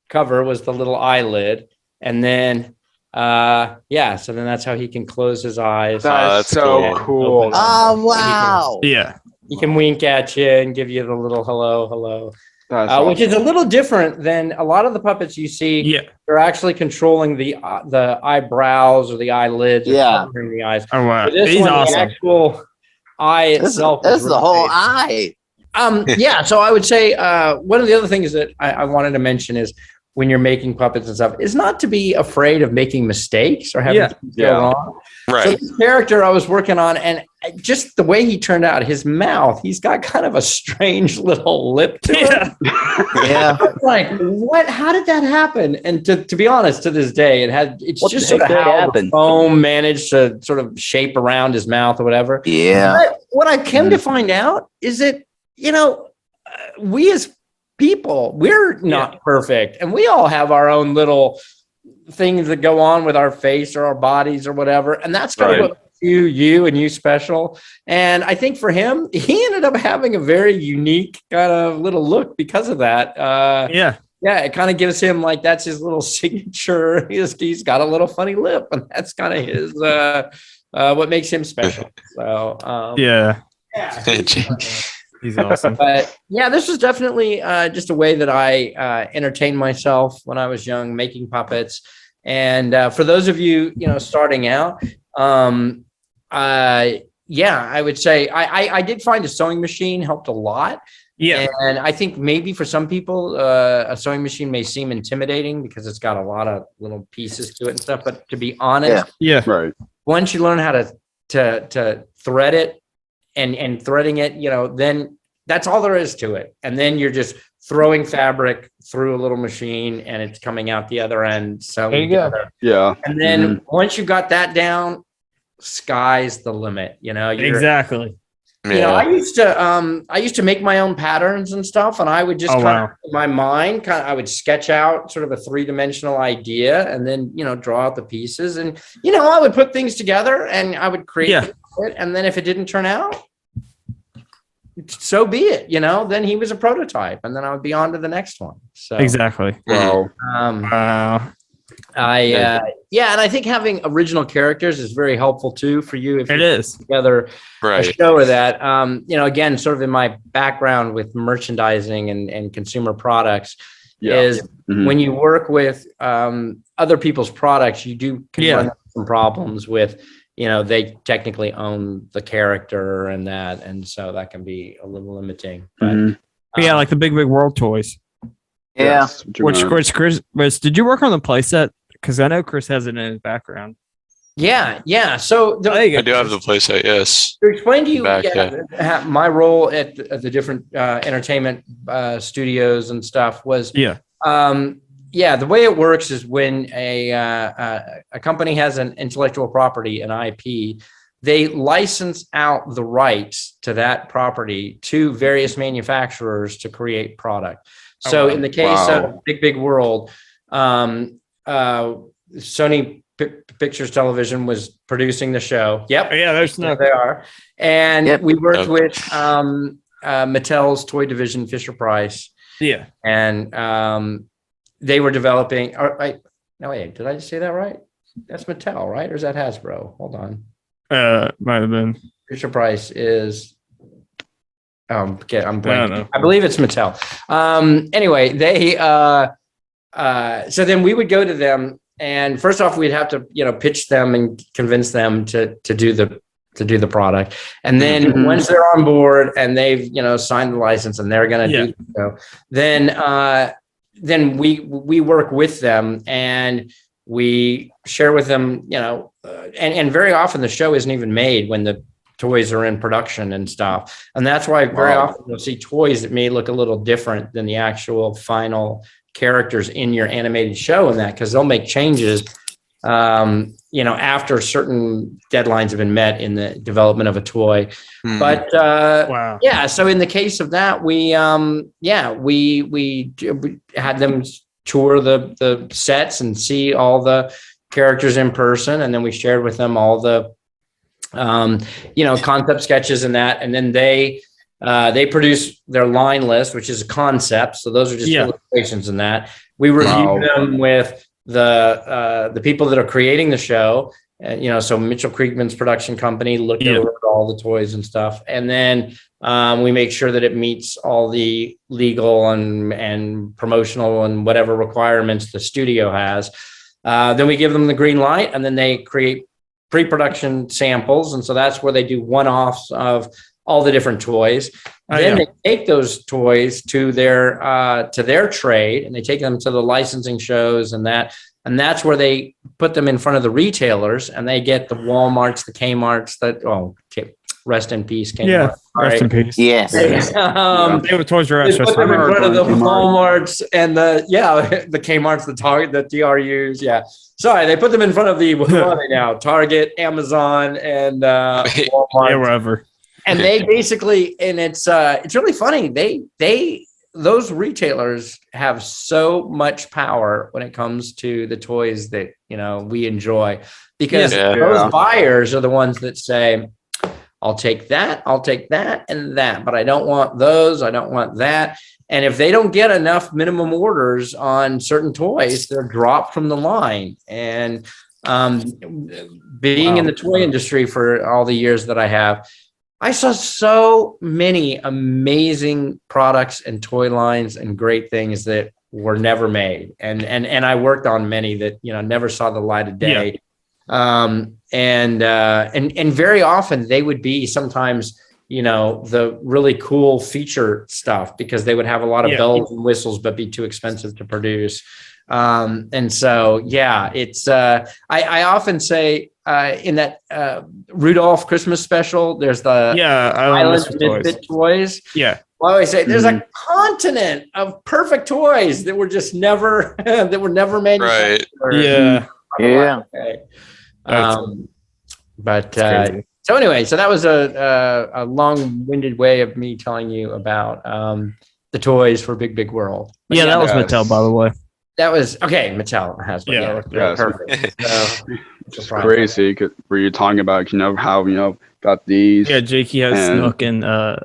cover was the little eyelid, and then so then that's how he can close his eyes. That's so cool. Oh, wow. Yeah. He can wink at you and give you the little hello, That's which is a little different than a lot of the puppets you see. Yeah. They're actually controlling the eyebrows or the eyelids, or covering the eyes. Oh wow. So this He's one, awesome. the actual eye itself. That's the really whole big. eye. So I would say one of the other things that I wanted to mention is when you're making puppets and stuff is not to be afraid of making mistakes or having things go wrong. Right. So this character I was working on, and just the way he turned out, his mouth, he's got kind of a strange little lip to it. Yeah. Like, what? How did that happen? And to be honest, to this day, it's What just the sort of heck how happened? the foam managed to sort of shape around his mouth or whatever. Yeah. But what I came to find out is that, we as people, we're not perfect, and we all have our own little things that go on with our face or our bodies or whatever, and that's kind of what makes you and you special. And I think for him, he ended up having a very unique kind of little look because of that. It kind of gives him that's his little signature. He's got a little funny lip, and that's kind of his what makes him special. So He's awesome. But this was definitely just a way that I entertained myself when I was young, making puppets. And for those of you, starting out, I would say I did find a sewing machine helped a lot. Yeah. And I think maybe for some people, a sewing machine may seem intimidating because it's got a lot of little pieces to it and stuff. But to be honest, once you learn how to thread it, and threading it, then that's all there is to it. And then you're just throwing fabric through a little machine and it's coming out the other end. So there you go. Yeah. And then once you got that down, sky's the limit. Exactly. I used to make my own patterns and stuff, and I would just in my mind, I would sketch out sort of a 3-dimensional idea and then, draw out the pieces, and, I would put things together and I would create it. And then if it didn't turn out, so be it, then he was a prototype, and then I would be on to the next one. So exactly. Wow. And I think having original characters is very helpful too for you if you put together a show or that. Again, sort of in my background with merchandising and consumer products is when you work with other people's products, you can run into some problems with, they technically own the character and that, and so that can be a little limiting. But like the Big World toys. Yeah. Which Chris, did you work on the playset? Because I know Chris has it in his background. Yeah. So I do have the playset. Yes. To explain to you my role at the different entertainment studios and stuff was the way it works is when a company has an intellectual property, an IP, they license out the rights to that property to various manufacturers to create product. So in the case of Big World, Sony Pictures Television was producing the show. Yep. Yeah, there's no. They are. And we worked with Mattel's toy division, Fisher Price. Yeah. And they were developing. Did I just say that right? That's Mattel, right? Or is that Hasbro? Hold on. Might have been. Fisher Price is. Okay, I'm blanking. I believe it's Mattel. Anyway, they. So then we would go to them, and first off, we'd have to, pitch them and convince them to do the to do the product. And then once they're on board and they've, signed the license and they're going to do so, then we work with them and we share with them, and very often the show isn't even made when the toys are in production and stuff. And that's why very often you'll see toys that may look a little different than the actual final characters in your animated show, and that because they'll make changes after certain deadlines have been met in the development of a toy. But so in the case of that, we had them tour the sets and see all the characters in person, and then we shared with them all the concept sketches and that, and then they produce their line list, which is a concept. So those are just illustrations in that. We review them with the people that are creating the show. So Mitchell Kriegman's production company looked over all the toys and stuff. And then we make sure that it meets all the legal and promotional and whatever requirements the studio has. Then we give them the green light, and then they create pre-production samples. And so that's where they do one-offs of all the different toys. Then they take those toys to their trade, and they take them to the licensing shows and that's where they put them in front of the retailers, and they get the Walmarts, the Kmarts, rest in peace, Kmart. Yeah, rest in peace. Yes. They were Toys R Us. put them in front of the Walmarts and the Kmarts, the Target, the TRUs. Yeah. Sorry, they put them in front of the, what are they now? Target, Amazon, and Walmart. Wherever. And they basically, and it's really funny. Those retailers have so much power when it comes to the toys that, we enjoy, because those buyers are the ones that say, I'll take that and that, but I don't want those. I don't want that. And if they don't get enough minimum orders on certain toys, they're dropped from the line. And being in the toy industry for all the years that I have, I saw so many amazing products and toy lines and great things that were never made. And I worked on many that, never saw the light of day. And very often they would be sometimes, the really cool feature stuff, because they would have a lot of bells and whistles, but be too expensive to produce. And so, it's, I often say, in that Rudolph Christmas special, there's the Island Misfit toys. Yeah. Well, I always say there's a continent of perfect toys that were just never manufactured. Right. Yeah. So anyway, so that was a long-winded way of me telling you about the toys for Big Big World. But that was Mattel, by the way. That was Mattel has one. Yes. Perfect. It's crazy because you're talking about how got these. Yeah, Jakey has Snook and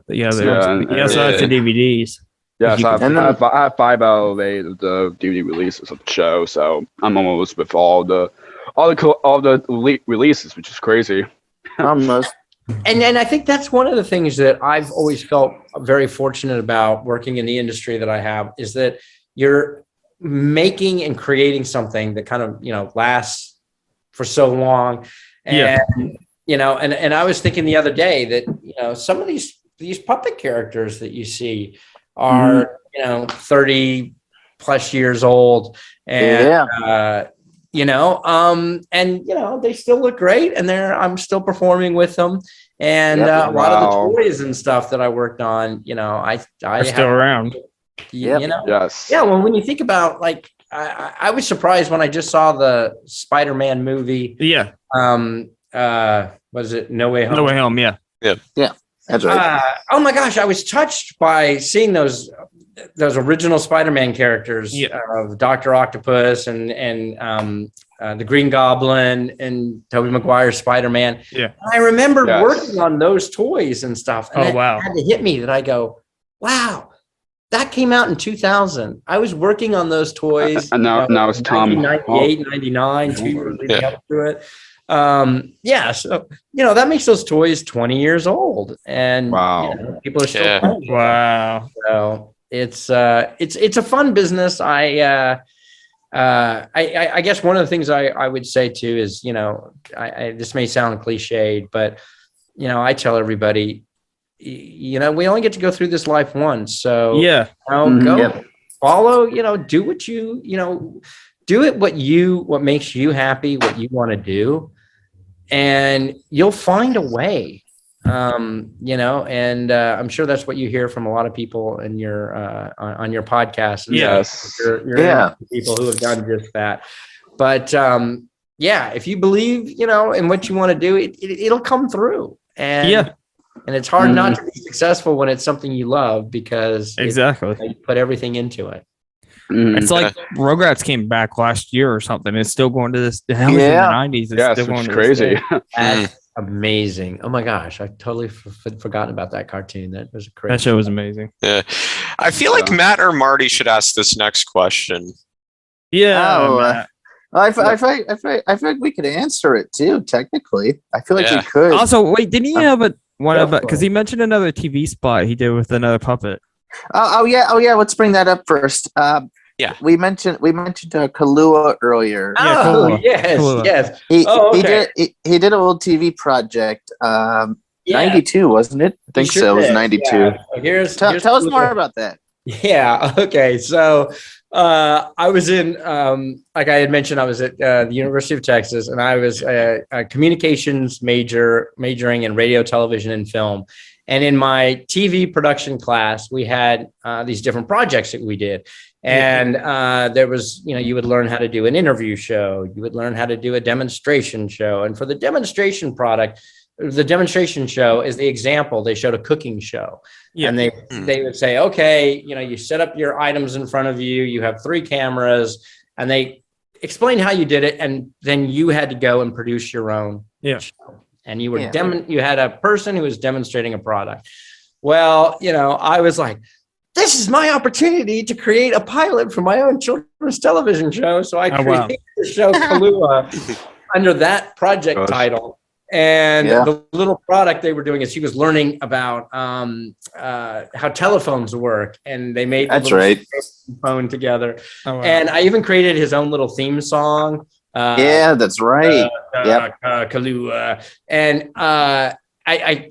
he also has the DVDs. Yes, I have 5 out of 8 of the DVD releases of the show, so I'm almost with all the releases, which is crazy. Almost. And I think that's one of the things that I've always felt very fortunate about working in the industry that I have, is that you're making and creating something that kind of, lasts for so long. And, and I was thinking the other day that, some of these puppet characters that you see are, 30 plus years old, and, they still look great, and I'm still performing with them. And a lot of the toys and stuff that I worked on, I still around. Yes. Yeah. Well, when you think about, like, I was surprised when I just saw the Spider-Man movie. Yeah. Was it No Way Home? No Way Home. Yeah. Yeah. That's right. Oh my gosh, I was touched by seeing those original Spider-Man characters of Dr. Octopus and the Green Goblin and Tobey Maguire's Spider-Man. Yeah. I remember working on those toys and stuff. And it had to hit me that I go, wow, that came out in 2000. I was working on those toys. And now it's Tom. 1998, 99, 2 years leading up to it. So that makes those toys 20 years old, and people are still playing. Wow. So it's a fun business. I guess one of the things I would say too is, this may sound cliched, but I tell everybody, we only get to go through this life once. So go follow, do what do it, what makes you happy, what you want to do, and you'll find a way. And I'm sure that's what you hear from a lot of people in your on your podcast. Yes. You're people who have done just that. But if you believe, in what you want to do, it'll come through. And it's hard not to be successful when it's something you love, because you put everything into it. It's like Rugrats came back last year or something. It's still going to this. That was in the 90s. It's still going to crazy. That's amazing. Oh my gosh, I totally forgotten about that cartoon. That was crazy. That show was amazing. Yeah, I feel like Matt or Marty should ask this next question. Yeah. I feel like we could answer it too. Technically, I feel like we could. Also, wait, didn't he have because he mentioned another TV spot he did with another puppet? Oh yeah. Let's bring that up first. We mentioned Kahlua earlier. Oh yes. He did a little TV project. 92, wasn't it? I think so. It was 92. Yeah. So tell us more about that. Yeah. Okay. So I was in, like I had mentioned, I was at the University of Texas, and I was a communications majoring in radio, television, and film. And in my TV production class, we had these different projects that we did. And there was, you would learn how to do an interview show. You would learn how to do a demonstration show. And for the demonstration show is the example. They showed a cooking show. Yeah. And they would say, okay, you set up your items in front of you. You have 3 cameras, and they explained how you did it. And then you had to go and produce your own show. And you were you had a person who was demonstrating a product. Well, I was like, this is my opportunity to create a pilot for my own children's television show. So I created the show Kahlua under that project title. And the little product they were doing is she was learning about how telephones work, and they made the phone together. Oh, wow. And I even created his own little theme song. That's right. Kahlua. And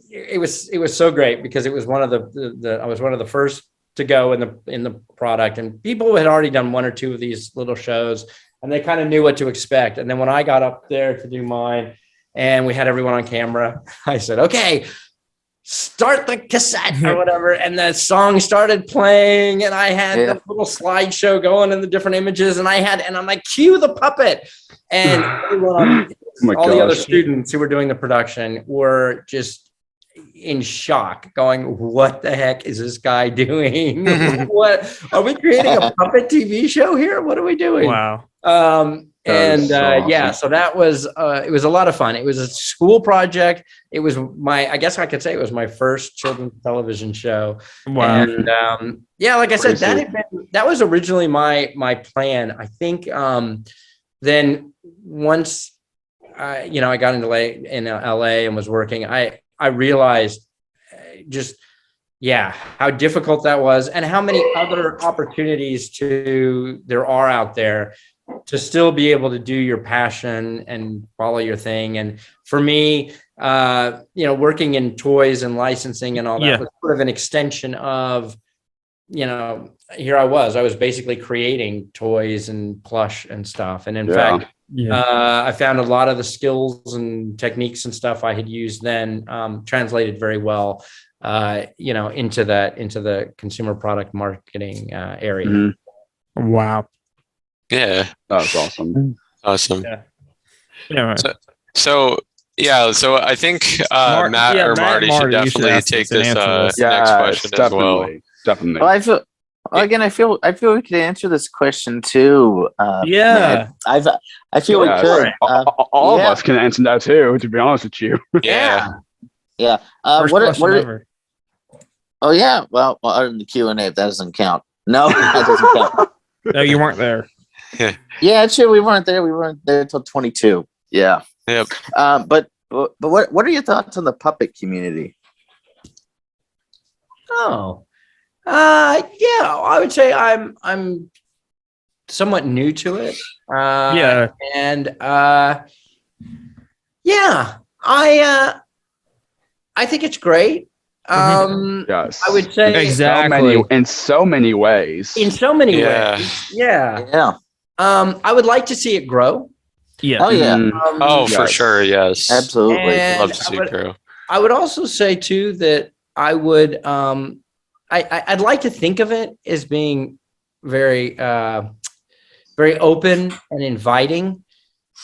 it was so great, because it was one of I was one of the first to go in the product, and people had already done 1 or 2 of these little shows, and they kind of knew what to expect. And then when I got up there to do mine, and we had everyone on camera, I said, okay, start the cassette or whatever. And the song started playing, and I had the little slideshow going and the different images, and I'm like, cue the puppet. And everyone all the other students who were doing the production were just in shock, going, what the heck is this guy doing? What are we creating, a puppet TV show here? What are we doing? Wow. So that was it was a lot of fun. It was a school project. It was I guess I could say it was my first children's television show. Wow. And like I said, that was originally my plan. I think then once I got into LA and was working, I realized how difficult that was, and how many other opportunities there are out there to still be able to do your passion and follow your thing. And for me, working in toys and licensing and all that was sort of an extension of, here I was basically creating toys and plush and stuff. And in fact, I found a lot of the skills and techniques and stuff I had used then translated very well, into the consumer product marketing area. Mm-hmm. Wow. Yeah, that was awesome. Yeah. So I think Matt or Marty should definitely take this next question as well. Definitely. Well, I feel we could answer this question too. I feel we could. All of us can answer that too, to be honest with you. Yeah. Ever. Oh yeah. Well, other than the Q&A, if that doesn't count. No, that doesn't count. No, you weren't there. Yeah, true. We weren't there. We weren't there until 22. Yeah. Yep. But what are your thoughts on the puppet community? I would say I'm somewhat new to it. I think it's great. Yes. I would say Exactly. in so many ways. in so many Yeah. ways. Yeah. Yeah. I would like to see it grow. Yeah. Oh yeah. Mhm. For Yes. sure. Yes. Absolutely. And Love to see it grow. I would also say too that I would I'd like to think of it as being very very open and inviting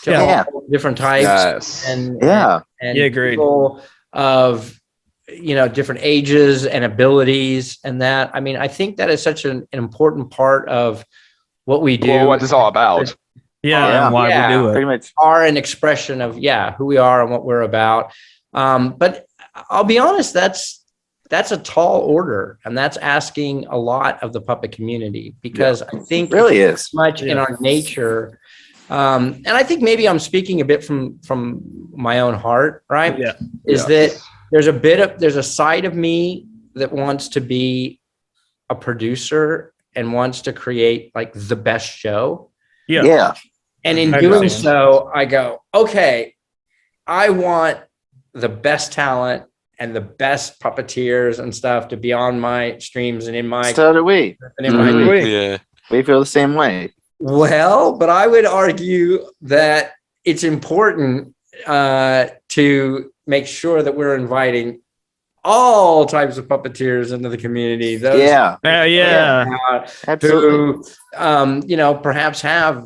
to Yeah. all different types Yes. and Yeah. and Yeah, agreed. people of different ages and abilities and that. I mean, I think that is such an important part of what we do. Well, what it's all about. Yeah, Yeah. and why Yeah. we do it. Pretty much. Are an expression of who we are and what we're about. But I'll be honest, that's a tall order, and that's asking a lot of the puppet community, because I think It really is. much in our nature. And I think maybe I'm speaking a bit from my own heart, right? Yeah. Is that there's a side of me that wants to be a producer and wants to create like the best show. Yeah. Yeah. And in I doing understand. so, I go, okay, I want the best talent and the best puppeteers and stuff to be on my streams and in my So do we. and in my Mhm. Yeah. We feel the same way. Well, but I would argue that it's important to make sure that we're inviting all types of puppeteers into the community. Those Yeah. Yeah. Absolutely. who, perhaps have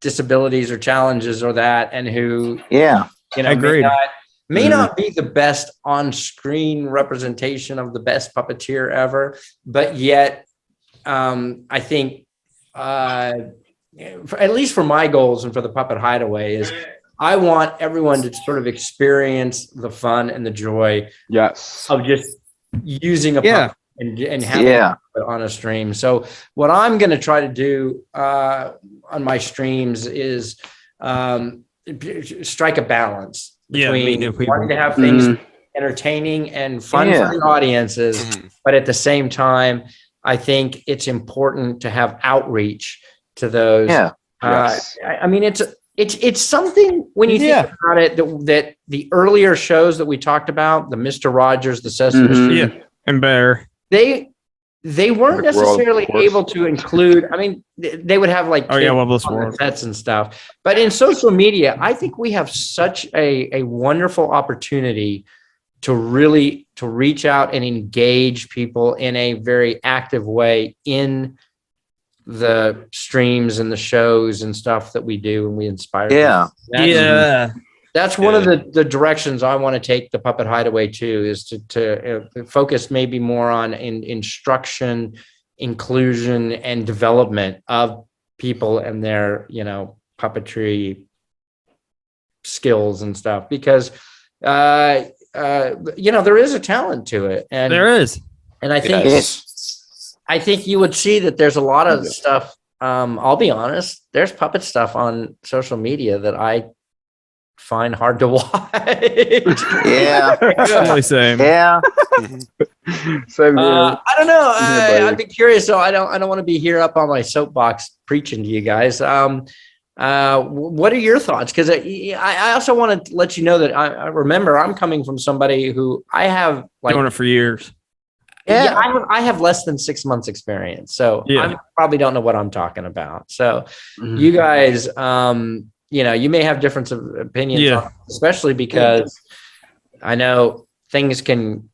disabilities or challenges or that, and who, Yeah. Agreed. may not be the best on-screen representation of the best puppeteer ever, but yet, I think, at least for my goals and for the Puppet Hideaway, is I want everyone to sort of experience the fun and the joy Yes. of just using a Yeah. puppet and having Yeah. it on a stream. So what I'm going to try to do on my streams is strike a balance Yeah, meet between new people. wanting to have things Mhm. entertaining and fun Yeah. for the audiences, Mhm. but at the same time, I think it's important to have outreach to those. Yeah. Yes. I mean, it's something when you Yeah. think about it that the earlier shows that we talked about, the Mr. Rogers, the Sesame Mhm. Street, Yeah. And bear. they weren't Like World necessarily Wars. able to include. I mean, they would have like Oh, yeah, kids one of those on the worlds. sets and stuff. But in social media, I think we have such a wonderful opportunity to really to reach out and engage people in a very active way in the streams and the shows and stuff that we do, and we inspire people. Yeah. That's one of the directions I want to take the Puppet Hideaway to, is to focus maybe more on instruction, inclusion, and development of people and their, puppetry skills and stuff, because, there is a talent to it. And There is. And I think, Yes. I think you would see that there's a lot of stuff. I'll be honest, there's puppet stuff on social media that I find hard to watch. Yeah. Definitely same. Yeah. Same here. I don't know. Yeah, buddy. I'd be curious. So I don't want to be here up on my soapbox preaching to you guys. What are your thoughts? Because I also want to let you know that I remember I'm coming from somebody who I have Doing it for years. Yeah, I have less than 6 months experience, so Yeah. I probably don't know what I'm talking about. So Mhm. you guys, you may have difference of opinions, Yeah. on it, especially because I know things can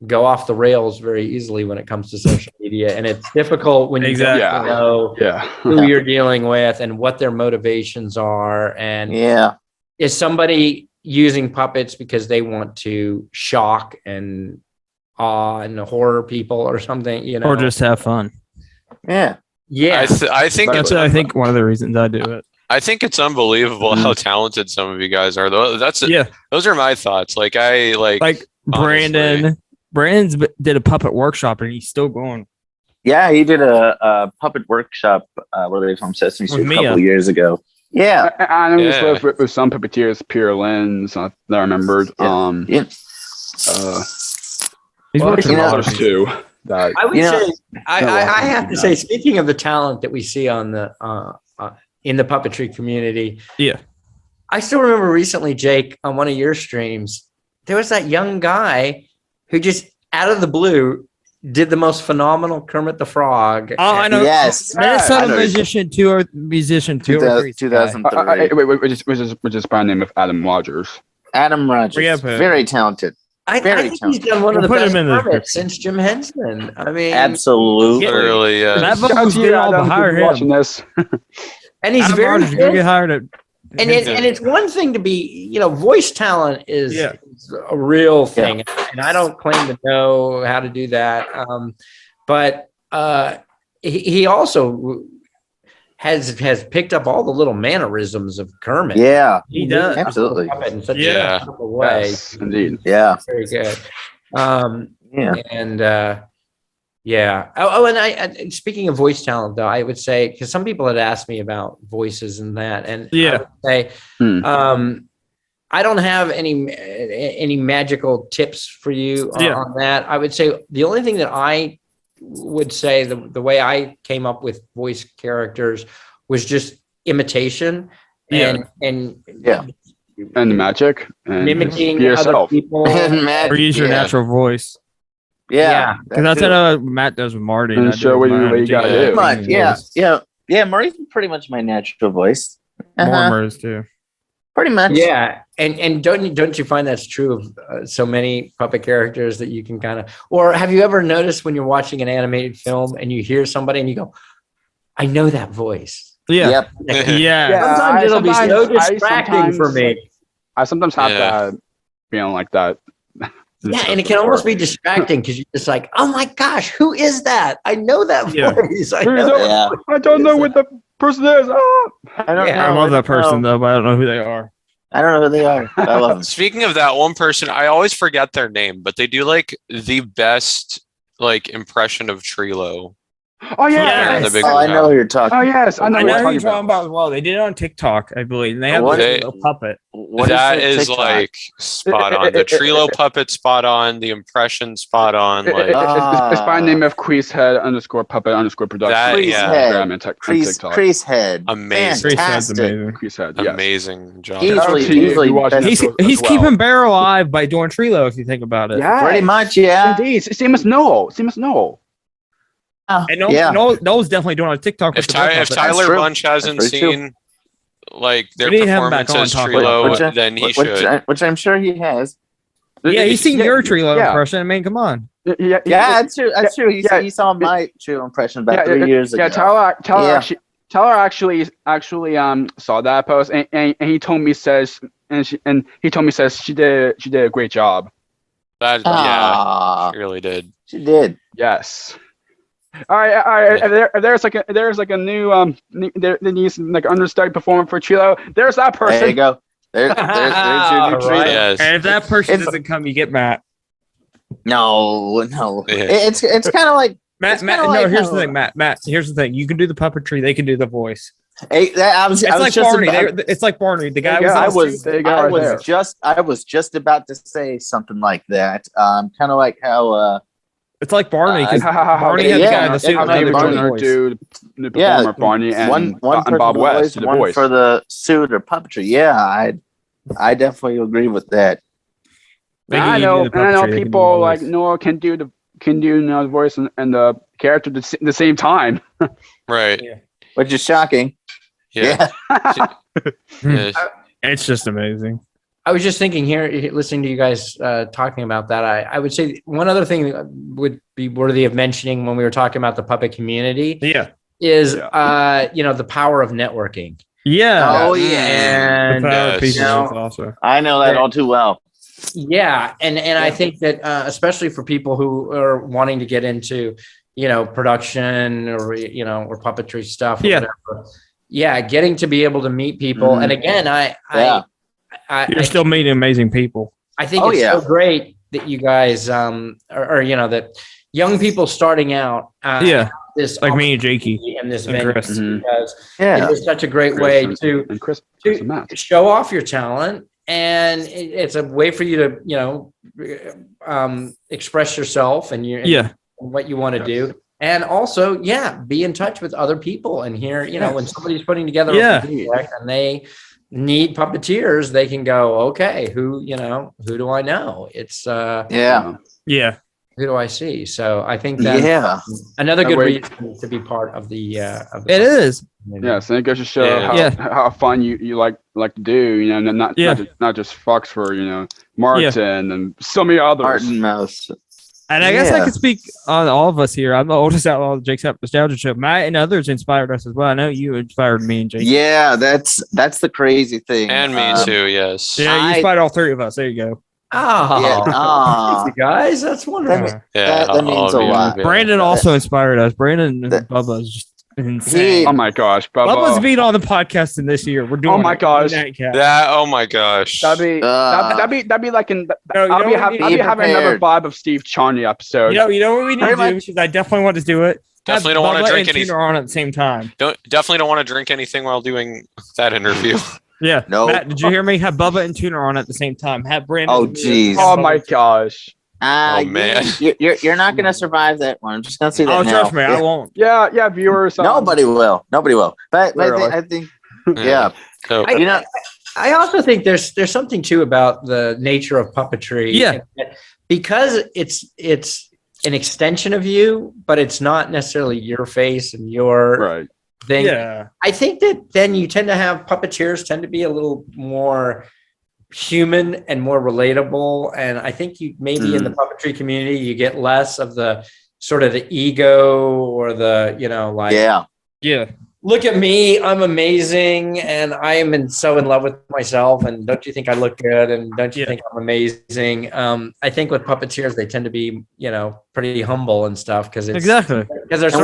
go off the rails very easily when it comes to social media, and it's difficult when you Exactly. don't know Yeah. who you're dealing with and what their motivations are, and Yeah. is somebody using puppets because they want to shock and awe and horror people or something, Or just have fun. Yeah. yeah. I think That's, it's I think, one of the reasons I do it. I think it's unbelievable how talented some of you guys are. Though Yeah. those are my thoughts. Like Like Brandon. Brandon's did a puppet workshop and he's still going. Yeah. He did a puppet workshop where they from Sesame Street a Mia. couple of years ago. Yeah. I know this Yeah. with some puppeteers, Pure Lens, that I remembered. Yeah. He's Well, working you know, a lot of others people. too. That I would You know- say I have to say, speaking of the talent that we see on the in the puppetry community, Yeah. I still remember recently, Jake, on one of your streams, there was that young guy who just out of the blue did the most phenomenal Kermit the Frog. Oh, I know. Yes. Minnesota musician tour, or 2003. Which is by the name of Adam Rogers. Adam Rogers, Yeah, very talented. I think he's done one of the We'll put best him in the Kermits since Jim Henson. I mean, Absolutely. Literally, yeah. that Shout out vocal's to good you, all to Adam, hire if you're watching him. this. and he's Adam very Rogers, you're gonna good. get hired at. And it's one thing to be, voice talent is Yeah. a real thing, and I don't claim to know how to do that. But he also has picked up all the little mannerisms of Kermit. Yeah, He does. absolutely. In such Yeah. a beautiful way. Yes, indeed. Yeah, Very good. yeah. And yeah. Oh, and I speaking of voice talent, though, I would say, because some people had asked me about voices and that, and I would say, I don't have any magical tips for you on that. I would say the only thing that I would say, the way I came up with voice characters was just imitation and And magic. And mimicking be other yourself. people. Or use your natural voice. Yeah, Because that's what Matt does with Marty. And I do show with what you mine. gotta Jake do. does much. Yeah. Marty's pretty much my natural voice. Mormers too. Pretty much. Yeah, and don't you find that's true of so many puppet characters that you can kind of, or have you ever noticed when you're watching an animated film and you hear somebody and you go, I know that voice. Yeah. Yep. Yeah. Sometimes it'll be so I distracting for me. I sometimes have that feeling like that. Yeah, and it can almost be distracting because you're just like, oh my gosh, who is that? I know that voice. I don't know what the person is. I don't know. I love that person though, but I don't know who they are. I don't know who they are. But I love them. Speaking of that one person, I always forget their name, but they do like the best impression of Trilo. Oh yeah. Yes. The big I know who you're talking. Oh yes, I know I what know you're who you're talking talking about as well. They did it on TikTok, I believe. And they have What? this little puppet. What That the is TikTok? spot on. The Trilo puppet spot on. The impression spot on. It's by the name of creasehead_puppet_production. TikTok. Crease head. Amazing. Fantastic. Creasehead, yes. Amazing job. He's keeping Bear alive by doing Trilo, if you think about it. Yeah, Pretty much, yeah. Indeed. Same as Noel. And Noel's definitely doing it on TikTok. If with the Bear puppet. Tyler true. Bunch hasn't That's very seen their We need him back performance on as top of Trilo, it. then he should. Which I'm sure he has. Yeah, he's seen your Trilo yeah. impression. I mean, come on. Yeah, That's true. That's true. He saw my true impression about 3 years ago. Tyler actually saw that post and he told me says she did a great job. That Aw. she really did. She did. Yes. All right. If there's a new there needs like understudy performer for Trilo. There's that person. There you go. There's your new Right. Trilo. Yes. And if that person It's- doesn't come, you get Matt. No. Yeah. It's kind of like Matt, It's Matt. kinda No, like here's how- the thing, Matt. Here's the thing. You can do the puppetry. They can do the voice. I was It's like just Barney. about- It's like Barney. The guy Yeah, was. there you go, right there. I was just about to say something like that. Kind of like how It's like Barney. 'cause How Barney had the yeah, guy in the suit. how and the David other Barney doing the Joyner voice. do the Yeah, performer Barney and one and Bob for the West voice, do the one voice. for the suit or puppetry. Yeah, I definitely agree with that. They And can I do know the puppetry, they can do people the like voice. Noah can do the voice and the character at the same time. Right. Which is shocking. Yeah. Yeah. It's just amazing. I was just thinking here, listening to you guys talking about that. I would say one other thing that would be worthy of mentioning when we were talking about the puppet community Yeah. is, the power of networking. Yeah. Oh yeah, The power of Yes. people is also. I know that all too well. Yeah, and I think that especially for people who are wanting to get into, production or or puppetry stuff. Or Yeah. whatever. Yeah, getting to be able to meet people, and again, I You're still meeting amazing people. I think Oh, it's yeah. so great that you guys that young people starting out this Like me and Jakey. in this and venue Chris. because Yeah, it is such a great way to and Chris and Matt. show off your talent, and it's a way for you to express yourself and and what you want to do, and also be in touch with other people and hear when somebody's putting together a project and need puppeteers, they can go, okay, who do I know? It's Yeah. who do I see? So I think that's another good reason to be part of the It is. Yeah, so it goes to show how fun you like to do, you know, not just fucks for, you know, Martin and so many others. Martin Mouse. And I guess I could speak on all of us here. I'm the oldest outlaw of Jake's Nostalgia Show. Matt and others inspired us as well. I know you inspired me and Jake. Yeah, that's the crazy thing. And me too, yes. Yeah, you inspired all three of us. There you go. Oh, you guys, that's wonderful. That means a lot. Brandon also inspired us. Brandon and Bubba is just insane. Oh my gosh, Bubba's been on the podcast in this year. We're doing. Oh my gosh, oh my gosh. That'd be like I'll be having another vibe of Steve Charney episode. You know what we need to do? Because I definitely want to do it. Definitely don't want to drink anything on at the same time. Definitely don't want to drink anything while doing that interview. Yeah. No. Matt, did you hear me? Have Bubba and Tuna on at the same time. Have Brandon. Oh jeez. Oh my gosh. Oh man. You're not gonna survive that one. I'm just gonna say that now. Trust me, I won't. Yeah, viewers. Nobody will. But I think So, I also think there's something too about the nature of puppetry. Yeah. Because it's an extension of you, but it's not necessarily your face and your thing. Yeah. I think that then you tend to have puppeteers tend to be a little more human and more relatable. And I think you maybe in the puppetry community, you get less of the sort of the ego or the, look at me, I'm amazing, and I am so in love with myself, and don't you think I look good, and don't you think I'm amazing? I think with puppeteers, they tend to be, pretty humble and stuff because they're sort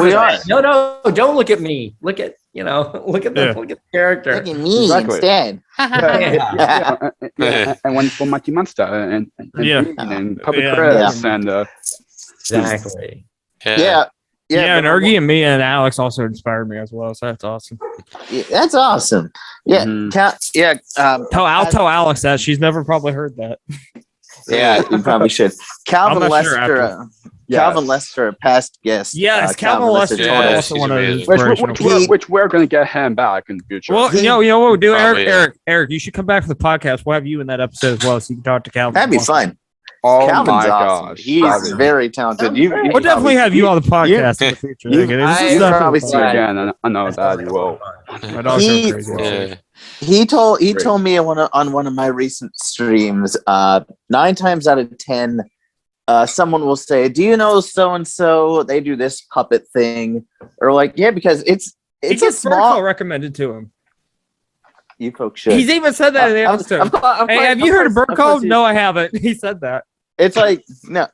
of like, no, don't look at me. Look at the character. Look at me instead. And when for Mighty Monster and Puppet Chris and exactly. Yeah, and Ergie and me and Alex also inspired me as well, so that's awesome. Yeah, that's awesome. Yeah, I'll tell Alex that. She's never probably heard that. Yeah, you probably should. Calvin Lester, Calvin Lester, a past guest. Yes, Calvin Lester is also one of those which we're going to get him back in the future. Well, you know what we'll do, Eric, you should come back for the podcast. We'll have you in that episode as well, so you can talk to Calvin. That'd be fun. Oh Calvin's my awesome. gosh. He's very talented. We'll definitely have you on the podcast in the future. I know that you will. He told me on one of my recent streams, 9 times out of 10, someone will say, "Do you know so and so? They do this puppet thing," or like, because it's a small recommended to him. You folks should. He's even said that in the episode. Hey, have you heard of Burkle? No, I haven't. He said that. It's like no.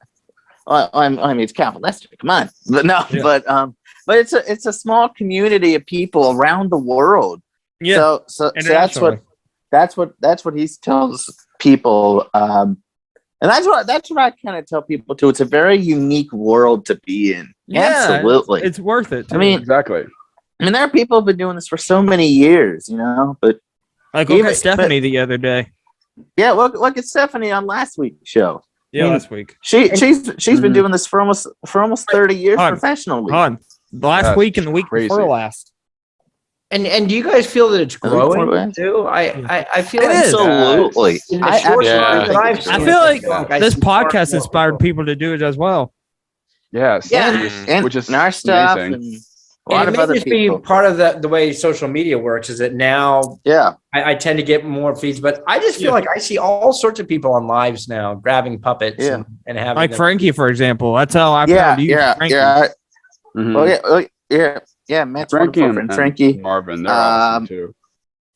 I mean, it's Calvin Lester. Come on, but no, but it's a small community of people around the world. Yeah. So that's what he tells people. And that's what I kind of tell people too. It's a very unique world to be in. Yeah, absolutely, it's worth it. I mean, exactly. I mean, there are people who've been doing this for so many years, but like look at Stephanie the other day. Yeah, look at Stephanie on last week's show. Yeah, last week. She's been doing this for almost 30 years professionally. Last week and the week before last. And do you guys feel that it's growing too? I feel it is. Absolutely. I feel like this podcast inspired people to do it as well. Yes. And which is our stuff amazing. A lot of other people. Be part of the way social media works is that now I tend to get more feeds, but I just feel like I see all sorts of people on lives now grabbing puppets and having like Frankie, for example. That's how I found you. Well, Matt's Frankie and Frankie. Marvin, they're awesome too.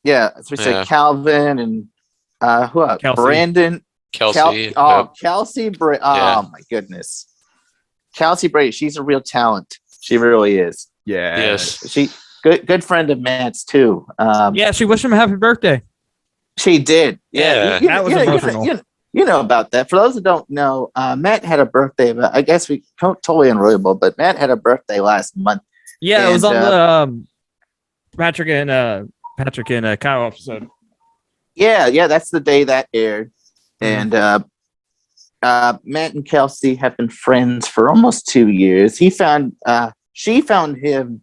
Yeah, so we said Calvin and who else? Kelsey. Brandon. Kelsey. Kelsey. Oh my goodness. Kelsey Brady, she's a real talent. She really is. Yeah. Yes. She good friend of Matt's too. She wished him a happy birthday. She did. Yeah. That was emotional. You know about that. For those that don't know, Matt had a birthday. I guess we totally unrelatable, but Matt had a birthday last month. Yeah, it was on the Patrick and Kyle episode. Yeah, that's the day that aired. And Matt and Kelsey have been friends for almost 2 years. She found him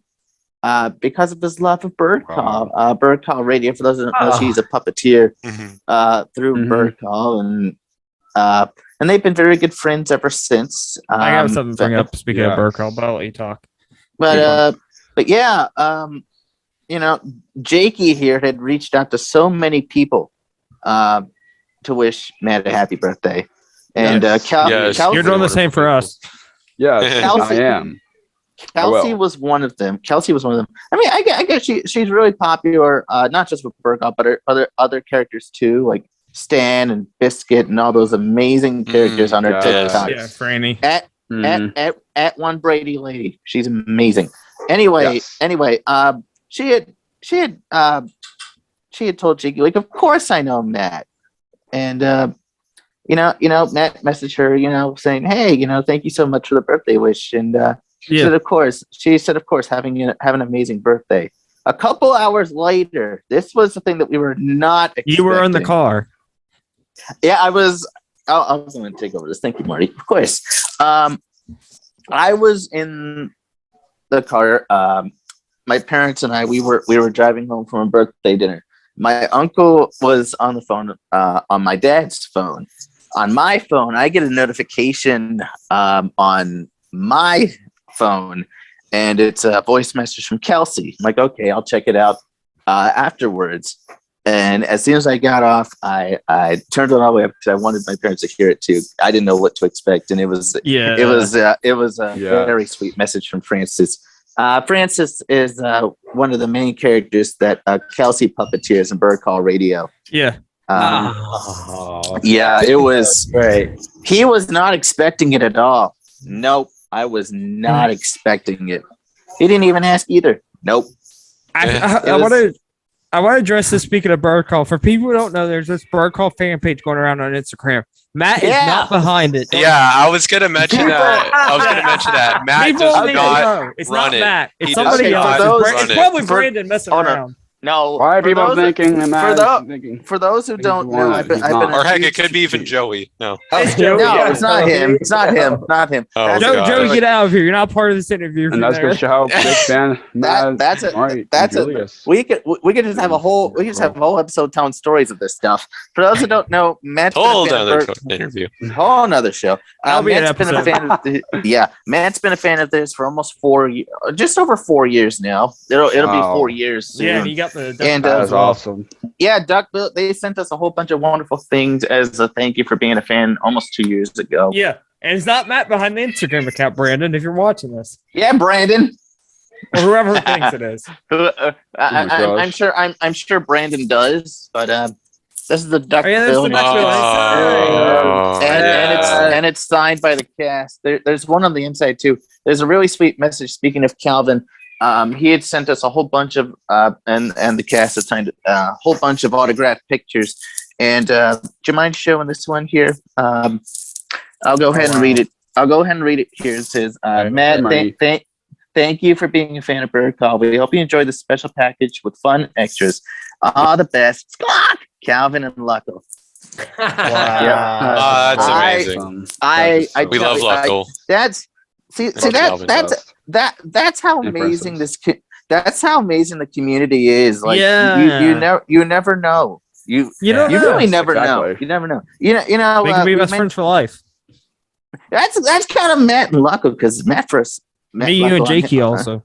because of his love of Bird Call. Bird Call Radio, for those who don't know, she's a puppeteer through Bird Call, and they've been very good friends ever since. I have something to bring up speaking of Bird Call, but I'll let you talk. But yeah, Jakey here had reached out to so many people to wish Matt a happy birthday. And Kelsey, you're doing the same for us. Yes, Kelsey, I am. Kelsey was one of them. I mean, I guess she's really popular, not just with Bird Call, but other characters too, like Stan and Biscuit and all those amazing characters on her TikTok. Yeah, Franny. At one Brady lady, she's amazing. Anyway, she had told Jiggy, like, of course I know Matt, and Matt messaged her, saying, hey, thank you so much for the birthday wish, and she said, of course, having an amazing birthday. A couple hours later, this was the thing that we were not expecting. You were in the car. Yeah, I was going to take over this. Thank you, Marty. Of course. I was in the car. My parents and I, we were driving home from a birthday dinner. My uncle was on the phone, on my dad's phone. On my phone, I get a notification on my phone, and it's a voice message from Kelsey. I'm like, okay, I'll check it out afterwards. And as soon as I got off, I turned it all the way up because I wanted my parents to hear it too. I didn't know what to expect, and it was a very sweet message from Francis. Francis is one of the main characters that Kelsey puppeteers in Bird Call Radio. Yeah. It was great. He was not expecting it at all. Nope, I was not expecting it. He didn't even ask either. Nope. I want to address this. Speaking of Bird Call, for people who don't know, there's this Bird Call fan page going around on Instagram. Matt is not behind it. Yeah, I was going to mention that. Matt does not It's run not it. Matt. It's He somebody does else. not It's probably Brandon messing around. No. Why are people thinking? For those who don't know, I've been or heck, it could be even Joey. No. It's not him. It's not him. Not him. Oh, Joey, get out of here. You're not part of this interview. And that's good show. Big fan. We could just have a whole episode telling stories of this stuff. For those who don't know, Matt's whole other interview. Whole another show. Matt's been a fan of Matt's been a fan of this for almost 4 years, just over 4 years now. It'll be 4 years soon. Yeah, and you got the that's awesome. Yeah, Duckbill, they sent us a whole bunch of wonderful things as a thank you for being a fan almost 2 years ago. Yeah, and it's not Matt behind the Instagram account, Brandon, if you're watching this. Yeah, Brandon. Or whoever thinks it is. I'm sure Brandon does, but this is the Duckbill. And it's signed by the cast. There's one on the inside too. There's a really sweet message. Speaking of Calvin, he had sent us a whole bunch of and the cast had signed a whole bunch of autographed pictures. And do you mind showing this one here? I'll go ahead and read it. Here. It says, Matt, thank you for being a fan of Bird Call. We hope you enjoy this special package with fun extras. All the best. Squawk! Calvin and Lucko. Wow. That's amazing. We love Lucko. That's how amazing that's how amazing the community is. Like you never know. You really never know. You never know. You know. They can be best friends for life. That's kind of Matt and Lucko, because Matt first met me, you, and Jakey also.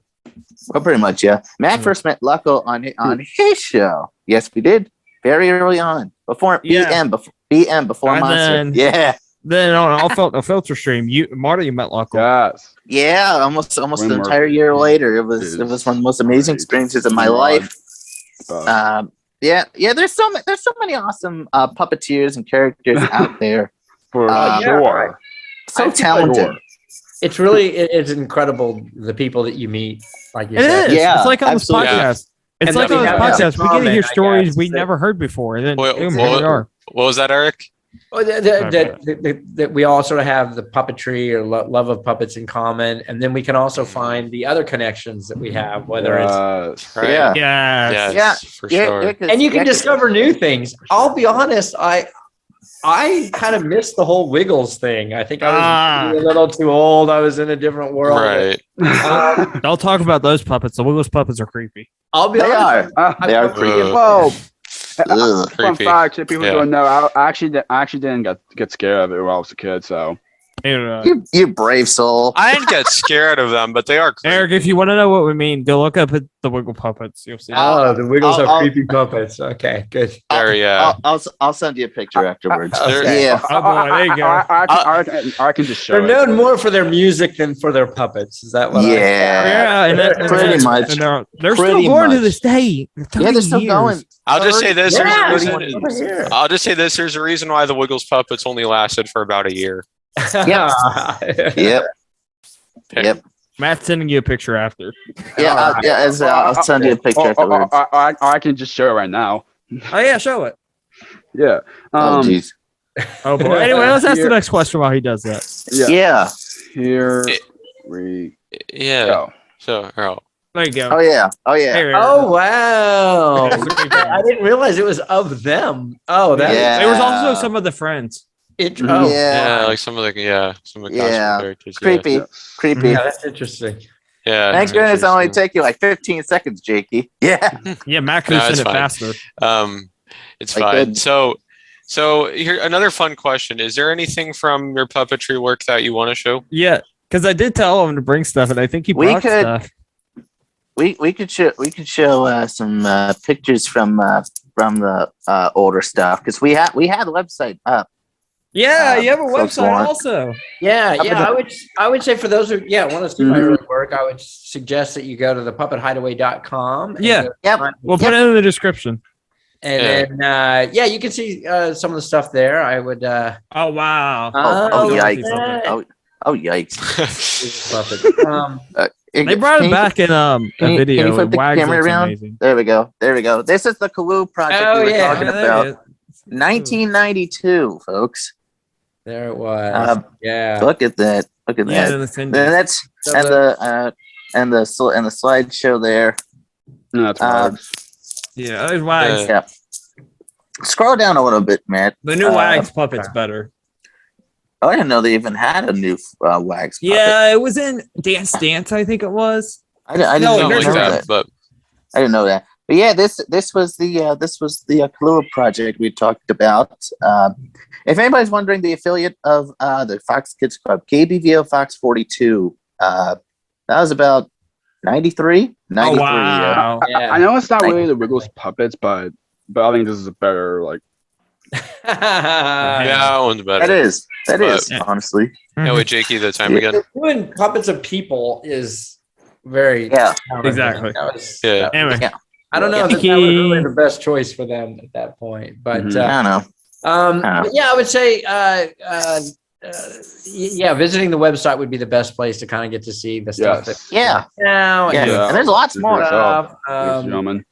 Well, pretty much, yeah. Matt first met Lucko on his show. Yes, we did. Very early on, before BM, before Monster. Then on All Felt No Filter stream, Marty met Lucko. Yes. Yeah, almost an entire year later. It was one of the most amazing experiences of my life. There's so many awesome puppeteers and characters out there. For sure. So talented. It's it's incredible the people that you meet. Like you said. It's like on this podcast. It's like on this podcast. We get to hear stories we never heard before, and then boom, here we are. What was that, Eric? Well, that we all sort of have the puppetry or love of puppets in common, and then we can also find the other connections that we have, whether it's for sure. and you can discover new things. I'll be honest, I kind of missed the whole Wiggles thing. I think I was a little too old. I was in a different world. Right. Don't talk about those puppets. The Wiggles puppets are creepy. I'll be They honest. are. They are creepy. Whoa. Ugh. Fun Creepy. fact, if people Yeah. don't know, I actually didn't get scared of it when I was a kid. So You brave soul. I didn't get scared of them, but they are creepy. Eric, if you want to know what we mean, go look up at the Wiggle puppets. You'll see. Oh, the Wiggles I'll- are creepy puppets. Okay, good. There, yeah. I'll send you a picture afterwards. Okay. Yeah. Oh, boy, there you go. I can just show They're it. known more for their music than for their puppets. Is that what? Yeah, and Pretty much. and they're still Pretty going to much. this day. Yeah, they're still going. I'll just say this. Yeah, There's a over reason. here. I'll just say this. There's a reason why the Wiggles puppets only lasted for about a year. Yep. Yep. Matt's sending you a picture after. Yeah. I'll send you a picture afterwards. I can just show it right now. Oh yeah, show it. Yeah. Oh jeez. Oh boy. Anyway, let's ask the next question while he does that. Yeah. Here we Yeah. go. So, Earl. There you go. Oh yeah. Oh yeah. There, Oh wow! I didn't realize it was of them. Oh, that Yeah. There was also some of the friends. oh, Yeah, Yeah. like some of the costume Yeah. characters. Creepy. Creepy. yeah, that's interesting. Yeah. Thank goodness it only take you like 15 seconds, Jakey. Yeah. Yeah, Matt could No, have it's sent it fine. faster. It's Like fine. good. So here another fun question: is there anything from your puppetry work that you want to show? Yeah, because I did tell him to bring stuff, and I think he We brought could- stuff. We could show some pictures from the older stuff because we had the website up. Yeah, you have a folks website want- also. Yeah, Up yeah. in I would say for those who want to see my Mhm. early work, I would suggest that you go to the puppethideaway.com. Yeah. Yep. We'll put it in the description. And then you can see some of the stuff there. I would. Oh wow! Oh, look at yikes! that. Oh yikes! Puppet. They brought it back in a can you video. flip the Wags camera looks around? amazing. There we go. This is the Kaloo project Oh, we were yeah. talking Yeah, there about. it is. 1992, folks. There it was. Yeah. Look at that. Look at Yeah, that. that's in- And that's So and the slideshow there. No, that's Um, Wags. yeah, there's Wags. Yeah. Scroll down a little bit, Matt. The new Wags puppet's better. Oh, I didn't know they even had a new Wags puppet. Yeah, it was in Dance Dance, I think it was. I didn't No, know Something like that. that, but I didn't know that. But yeah, this was the Kalua project we talked about. If anybody's wondering, the affiliate of the Fox Kids Club, KBVO Fox 42, that was about 93. Oh wow! Yeah. I know it's not really the Wiggles puppets, but I think this is a better like. yeah, that one's better. That is Yeah. honestly. Anyway, Jakey, the time again. Doing puppets of people is very Yeah. Exactly. That was, Yeah. Anyway, Yeah. I don't know if that was really the best choice for them at that point, but Mhm. I don't know. but yeah, I would say visiting the website would be the best place to kind of get to see the stuff. Yes. Yeah. Now Yeah. Yeah. And there's lots more. Stuff. stuff. Gentlemen.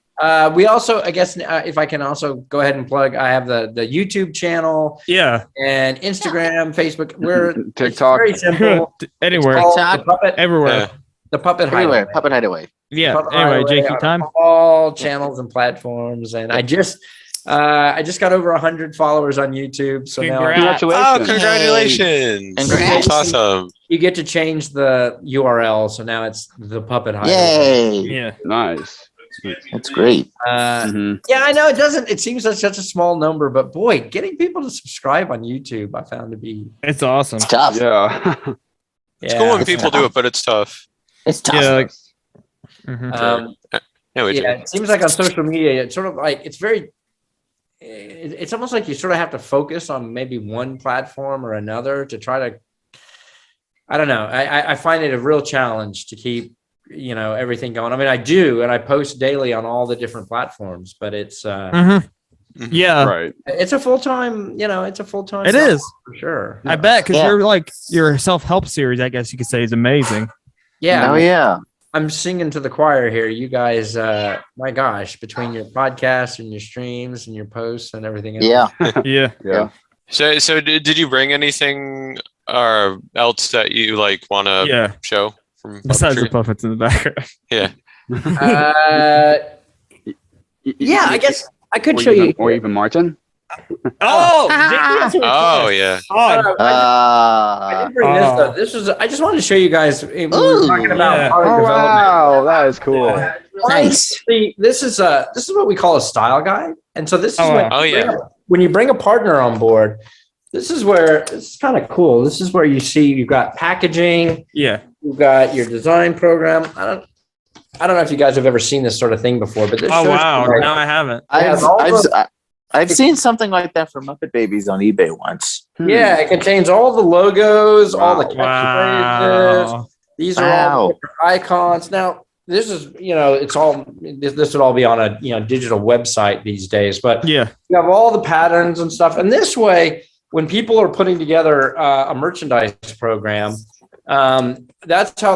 We also, I guess, if I can also go ahead and plug, I have the YouTube channel yeah. and Instagram, Facebook. We're TikTok. It's very simple. Anywhere, It's called TikTok. the Puppet, everywhere. Yeah. the Puppet Everywhere. Hideaway. Puppet Hideaway. Yeah. Puppet Anyway, Hideaway Jakey, on time. all channels and platforms, and I just got over 100 followers on YouTube. So now Congrats. Oh, Congratulations. congratulations! Congrats. That's awesome. you get to change the URL. So now it's the Puppet Hideaway. Yay. Yeah. Nice. That's great. Mhm. Yeah, I know it doesn't. It seems like such a small number, but boy, getting people to subscribe on YouTube, I found to be It's awesome. It's tough. Yeah. It's cool when It's people tough. do it, but it's tough. It's tough. Yeah. Like, mhm. Anyway, Yeah, Jakey. it seems like on social media, it's sort of like it's almost like you sort of have to focus on maybe one platform or another to try to. I don't know. I find it a real challenge to keep everything going. I mean, I do, and I post daily on all the different platforms, but it's Mhm. Yeah. Right. it's a full time. It's a full time. It is. for sure. I bet because Yeah. your self-help series, I guess you could say, is amazing. Yeah, Oh yeah. I'm singing to the choir here. You guys, my gosh, between your podcasts and your streams and your posts and everything else. Yeah. Yeah. Yeah. So did you bring anything else that you like want to Yeah. show from Besides the puppetry? puppets in the background. Yeah. Yeah, I guess I could show you. Or even Martin. Oh, Oh yeah. I did bring this though. This was. I just wanted to show you guys. We were talking about product Oh development. wow, that is cool. Nice. See, this is what we call a style guide, and so this is when you bring a partner on board. This is where it's kind of cool. This is where you see you've got packaging. Yeah. You've got your design program. I don't know if you guys have ever seen this sort of thing before, but this. Oh shows wow! you, No, I haven't. I've seen something like that for Muppet Babies on eBay once. Yeah, it contains all the logos, all the catchphrases. Wow. These are all the different icons. Now, this is, it's all, this would all be on a, digital website these days, but Yeah. you have all the patterns and stuff. And this way, when people are putting together a merchandise program, that's how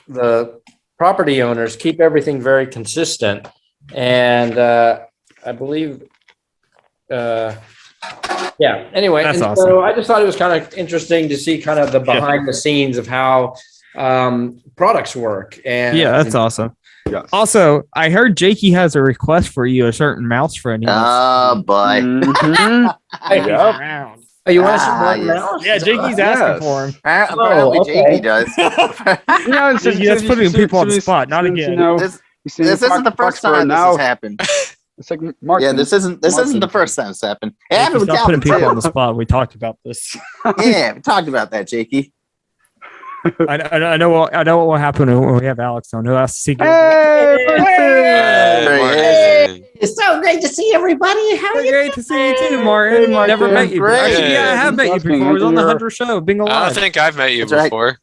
the property owners keep everything very consistent. And I believe, anyway. That's and awesome. So I just thought it was kind of interesting to see kind of the behind the scenes of how products work. And Yeah, that's awesome. Yes. Also, I heard Jakey has a request for you, a certain mouse friend. Oh boy. Mhm. Around. Oh, you want to see Martin yes. Mouse? Yeah, Jakey's asking for him. Apparently, okay. Jakey does. It's just- That's putting people on the spot, not since, again. This isn't the first time this has happened. It's like Martin. Yeah, this isn't the first time it's happened. It happened Jakey's with not putting Calvin people on the too. spot. We talked about this. Yeah, we talked about that, Jakey. I know what will happen when we have Alex on. Who has to see? Hey, Martin. It's so great to see everybody. How are you? Great to see you too, Martin. Hey, Martin. Never met you. Great. Actually, yeah, I have met you before. I was on the Hunter show, Bingel I don't Live. think I've met you That's right. before.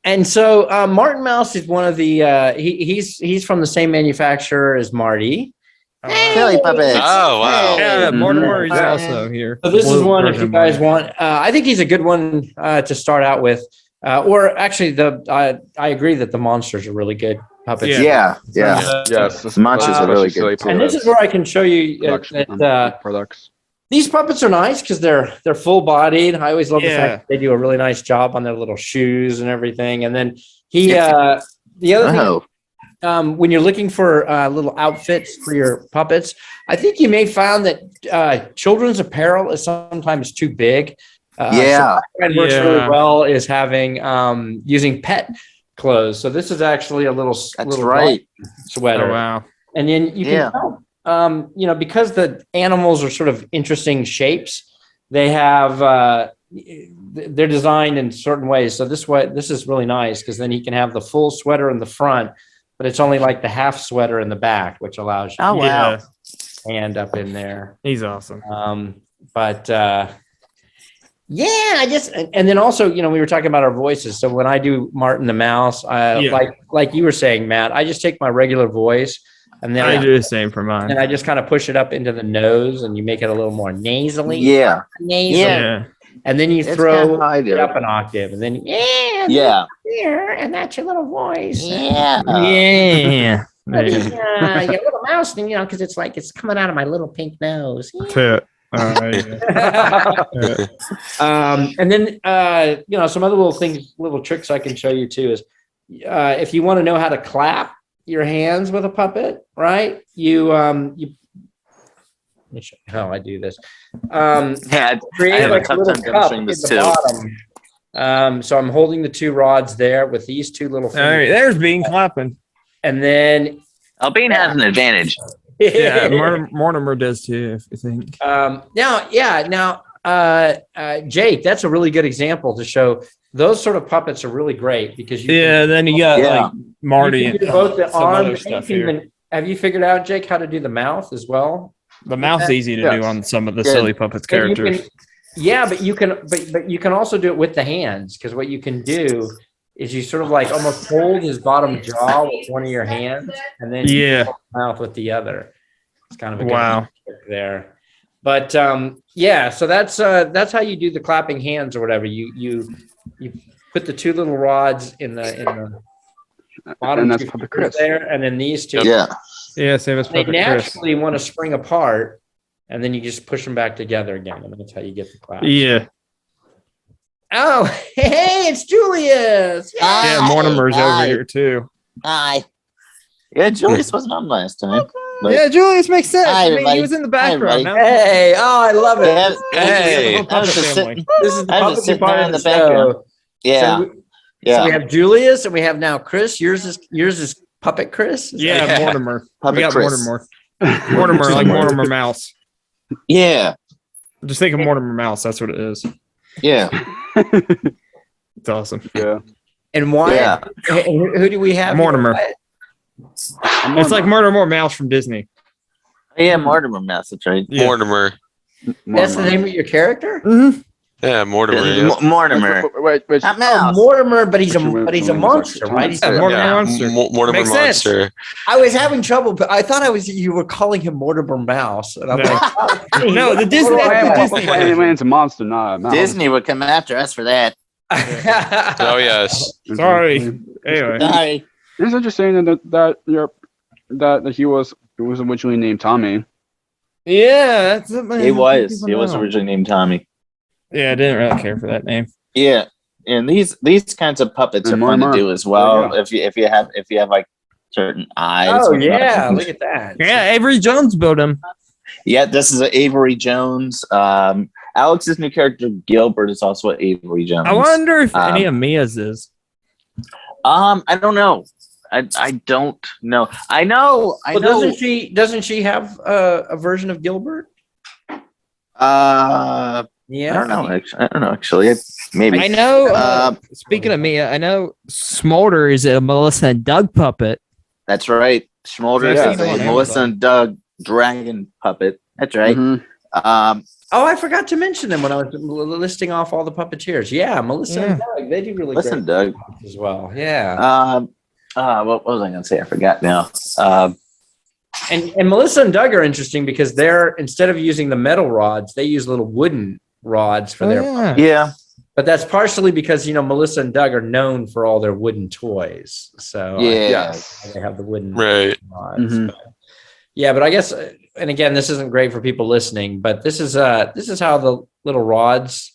And so Martin Mouse is one of the he's from the same manufacturer as Marty. Philly puppets. Oh, wow. Yeah, Mhm. Mortimer is Yeah. also here. So this is Blue one if you version guys Marty. want. I think he's a good one to start out with. Or actually, I agree that the monsters are really good puppets. Yeah. Yes, The monsters are really good. And this is where I can show you that products. these puppets are nice because they're full bodied. I always love the fact that they do a really nice job on their little shoes and everything. And then the other thing, when you're looking for little outfits for your puppets, I think you may find that children's apparel is sometimes too big. So what works really well is having using pet clothes. So this is actually a little sweater. Oh, wow. And then you can tell, because the animals are sort of interesting shapes, they have they're designed in certain ways. So this is really nice because then you can have the full sweater in the front, but it's only like the half sweater in the back, which allows you Yeah. to hand up in there. He's awesome. And then also, we were talking about our voices. So when I do Martin the Mouse, like you were saying, Matt, I just take my regular voice and then I do the same for mine. and I just kind of push it up into the nose and you make it a little more nasally. Yeah. Yeah. And then you It's throw kinda how I do it it. up an octave and then, Yeah. here, and that's your little voice. Yeah. Yeah. Your little mouse thing, because it's like it's coming out of my little pink nose. And then some other little tricks I can show you too is if you want to know how to clap your hands with a puppet, right? Let me show you how I do this. Create have a like a tough little time cup demonstrating in this the too. bottom. So I'm holding the two rods there with these two little All right, fingers. there's Bean clapping. And then Bean has an advantage. Yeah, Mortimer does too, I think. Jake, that's a really good example to show those sort of puppets are really great because Then you got like Marty you and can do both the some arm. other stuff here. Have you figured out, Jake, how to do the mouth as well? The mouth's easy to do on some of the silly puppets But you characters. but you can also do it with the hands because what you can do is you sort of like almost hold his bottom jaw with one of your hands and then you hold his mouth with the other. It's kind of a good trick there. But so that's how you do the clapping hands or whatever. You put the two little rods in the bottom And that's two Puppet fingers Chris. there, and then these two. Yeah, same as They Puppet Chris. naturally want to spring apart, and then you just push them back together again, and that's how you get the clap. Yeah. Oh, hey, it's Julius. Yeah, Mortimer's over here too. Hi. Yeah, Julius wasn't on last time. But- Yeah, Julius makes sense. Hi, I mean, everybody. he was in the Hi, background. everybody. Now, Hey, oh, I love it. Yeah, Hey. Puppet I was just family. sitting, This is the I was just puppetry sitting part there of in the the background. show. Yeah, So we have Julius and we have now Chris. Yours is Puppet Chris. Is Yeah, Yeah. Mortimer. Puppet we got Chris. Mortimer, like Mortimer Mouse. Yeah, Just think of Mortimer Mouse. That's what it is. yeah, It's awesome. Yeah. And Wyatt, yeah. and who do we have? Mortimer. Wyatt? It's like Mortimer Mouse from Disney. Yeah, Mortimer Mouse, that's right. Yeah. Mortimer. That's the name of your character? Mm-hmm. Yeah, Mortimer. Yeah. Mortimer. Wait. Not Oh, Mouse. Mortimer, but he's a Which monster, one- right? He's Yeah, a- Mortimer Yeah, Monster. Mortimer Makes sense. Monster. I was having trouble, but I thought you were calling him Mortimer Mouse, and I'm No. like, oh, No, the Disney. Anyway, it's a monster, not a mouse. Disney would come after us for that. Oh yes. Sorry. Anyway. Sorry. It's interesting that he was originally named Tommy. Yeah, that's He was originally named Tommy. Yeah, I didn't really care for that name. Yeah, and these kinds of puppets are And fun to Mortimer. do as well. Yeah. If you have like certain eyes. oh or yeah, something. look at that. Yeah, Avery Jones built him. Yeah, this is Avery Jones. Alex's new character Gilbert is also Avery Jones. I wonder if any Um, of Mia's is. I don't know. I don't know. I know. Well, doesn't she have a version of Gilbert? I Yeah, don't know. I don't know. Actually, maybe. I know. Uh, Speaking of Mia, I know Smolder is a Melissa and Doug puppet. That's right. Schmolder Yeah, is I've seen a him on Melissa Amazon. and Doug dragon puppet. That's right. Mhm. Oh, I forgot to mention them when I was listing off all the puppeteers. Yeah, Melissa and Doug, they do really Listen, great Doug. as well. Yeah, What was I going to say? I forgot now. and Melissa and Doug are interesting because they're instead of using the metal rods, they use little wooden rods for their. Yeah. But that's partially because Melissa and Doug are known for all their wooden toys. So Yeah. Yes. they have the wooden Right. rods. Mhm. But- yeah, but I guess, and again, this isn't great for people listening, but this is how the little rods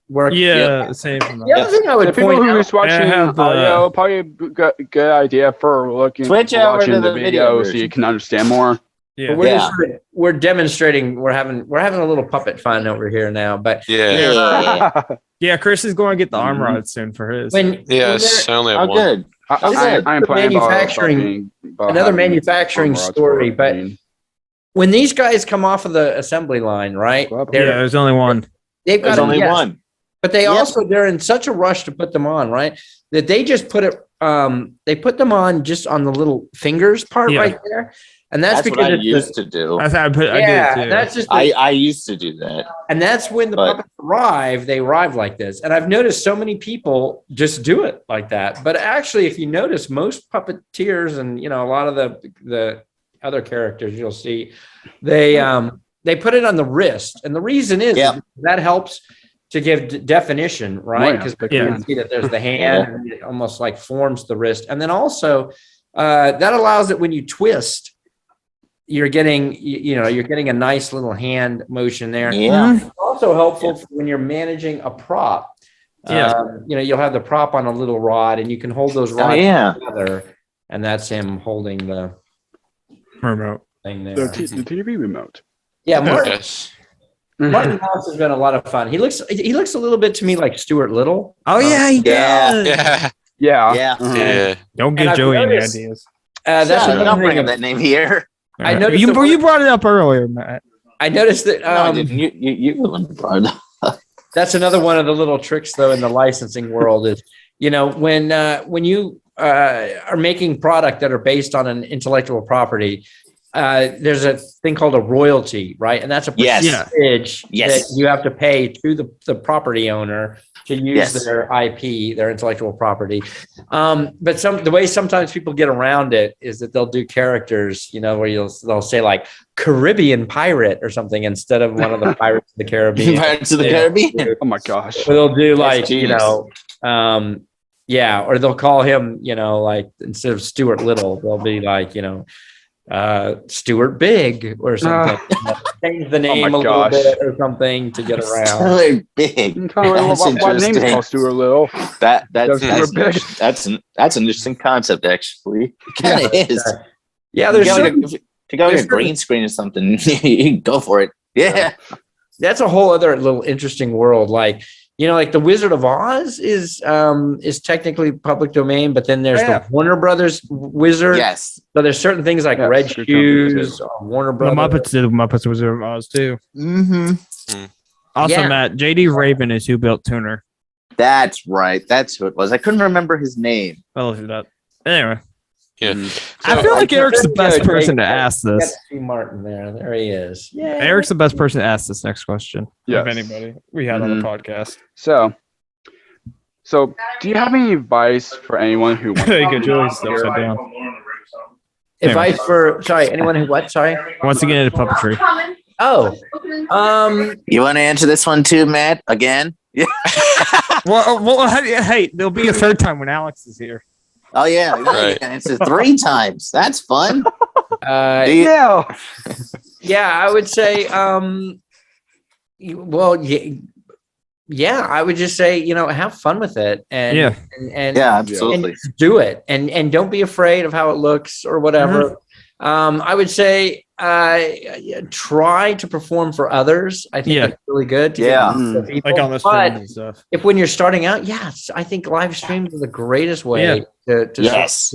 work. Yeah, same. For The other thing I The would people point who out, is watching I have the- audio probably a good idea for Switch over watching to the the video video so you can understand more. Yeah. we're demonstrating, we're having a little puppet fun over here now. But Yeah. Yeah, Chris is going to get the arm rod soon for his. when Yes. I only have Oh, one. good. I'm playing Manufacturing- another manufacturing story, but when these guys come off of the assembly line, right? Yeah, there's only one. They've got There's only yes, one. but they Yep. also they're in such a rush to put them on, right? That they just put it. They put them on just on the little fingers part Yeah. right there, and that's That's because what I it's used to do. That's how I put. yeah, I did it too. that's just I used to do that. and that's when the But- puppets arrive. They arrive like this, and I've noticed so many people just do it like that. But actually, if you notice, most puppeteers and a lot of the other characters you'll see, they put it on the wrist, and the reason is Yeah. that helps to give definition, right? Oh, yeah. Because Yeah. you can see that there's the hand, and it almost like forms the wrist, and then also that allows it when you twist. You're getting a nice little hand motion there. Yeah. It's also helpful for when you're managing a prop. Yeah. You'll have the prop on a little rod, and you can hold those Oh, rods yeah. together, and that's him holding the remote. thing there. The TV remote. Yeah, Martin, Yes. Martin House has been a lot of fun. He looks a little bit to me like Stuart Little. Oh yeah, he Yeah. does. Yeah. Yeah. Yeah. Mhm. Yeah. Don't And give I've Joey any noticed- ideas. That's Shut up, another don't bring thing. up that name here. I noticed you, that- you brought it up earlier, Matt. I noticed that. No, I didn't. You the one that brought it up. That's another one of the little tricks, though, in the licensing world is, when you are making product that are based on an intellectual property, there's a thing called a royalty, right? And that's a Yes. percentage Yes. that you have to pay to the property owner to use Yes. their IP, their intellectual property. But the way sometimes people get around it is that they'll do characters, where they'll say like Caribbean pirate or something instead of one of the Pirates of the Caribbean. Pirates of the Caribbean. Oh my gosh. Or they'll do like, genius. or they'll call him, like instead of Stuart Little, they'll be like, Stuart Big or something. Change the name a little gosh. bit or something to get around. Still big. That's What name is interesting. called Stuart Little? That's Stuart Big. that's an interesting concept actually. It kind of is. Yeah, You there's get, like certain, a, To go There's your green screen or something, you can go for it. Yeah. That's a whole other little interesting world. Like, like the Wizard of Oz is technically public domain, but then there's the Warner Brothers Wizard. Yes. So there's certain things like Red Shoes, Warner The Brothers. Muppets did Muppets Wizard of Oz too. Mm-hmm. Also, Matt, JD Raven is who built Tuner. That's right. That's who it was. I couldn't remember his name. I'll look it up. Anyway. Yeah. I feel like Eric's the best person to ask Got this. Steve Martin there he is. Yeah, Eric's the best person to ask this next question. Yes. Of anybody we had on the podcast. So do you have any advice for anyone who wants Good, Julie's upside down. Advice for anyone who what? Sorry. Wants to get into puppetry. Oh, You want to answer this one too, Matt? Again? Yeah. Well, hey, there'll be a third time when Alex is here. Oh yeah. Right. You can answer 3 times. That's fun. Yeah. I would say, I would just say, have fun with it and Yeah, absolutely. and do it and don't be afraid of how it looks or whatever. I would say try to perform for others. I think that's really good. To get to people. Like on the stream and stuff. If when you're starting out, I think live streams are the greatest way to Yes.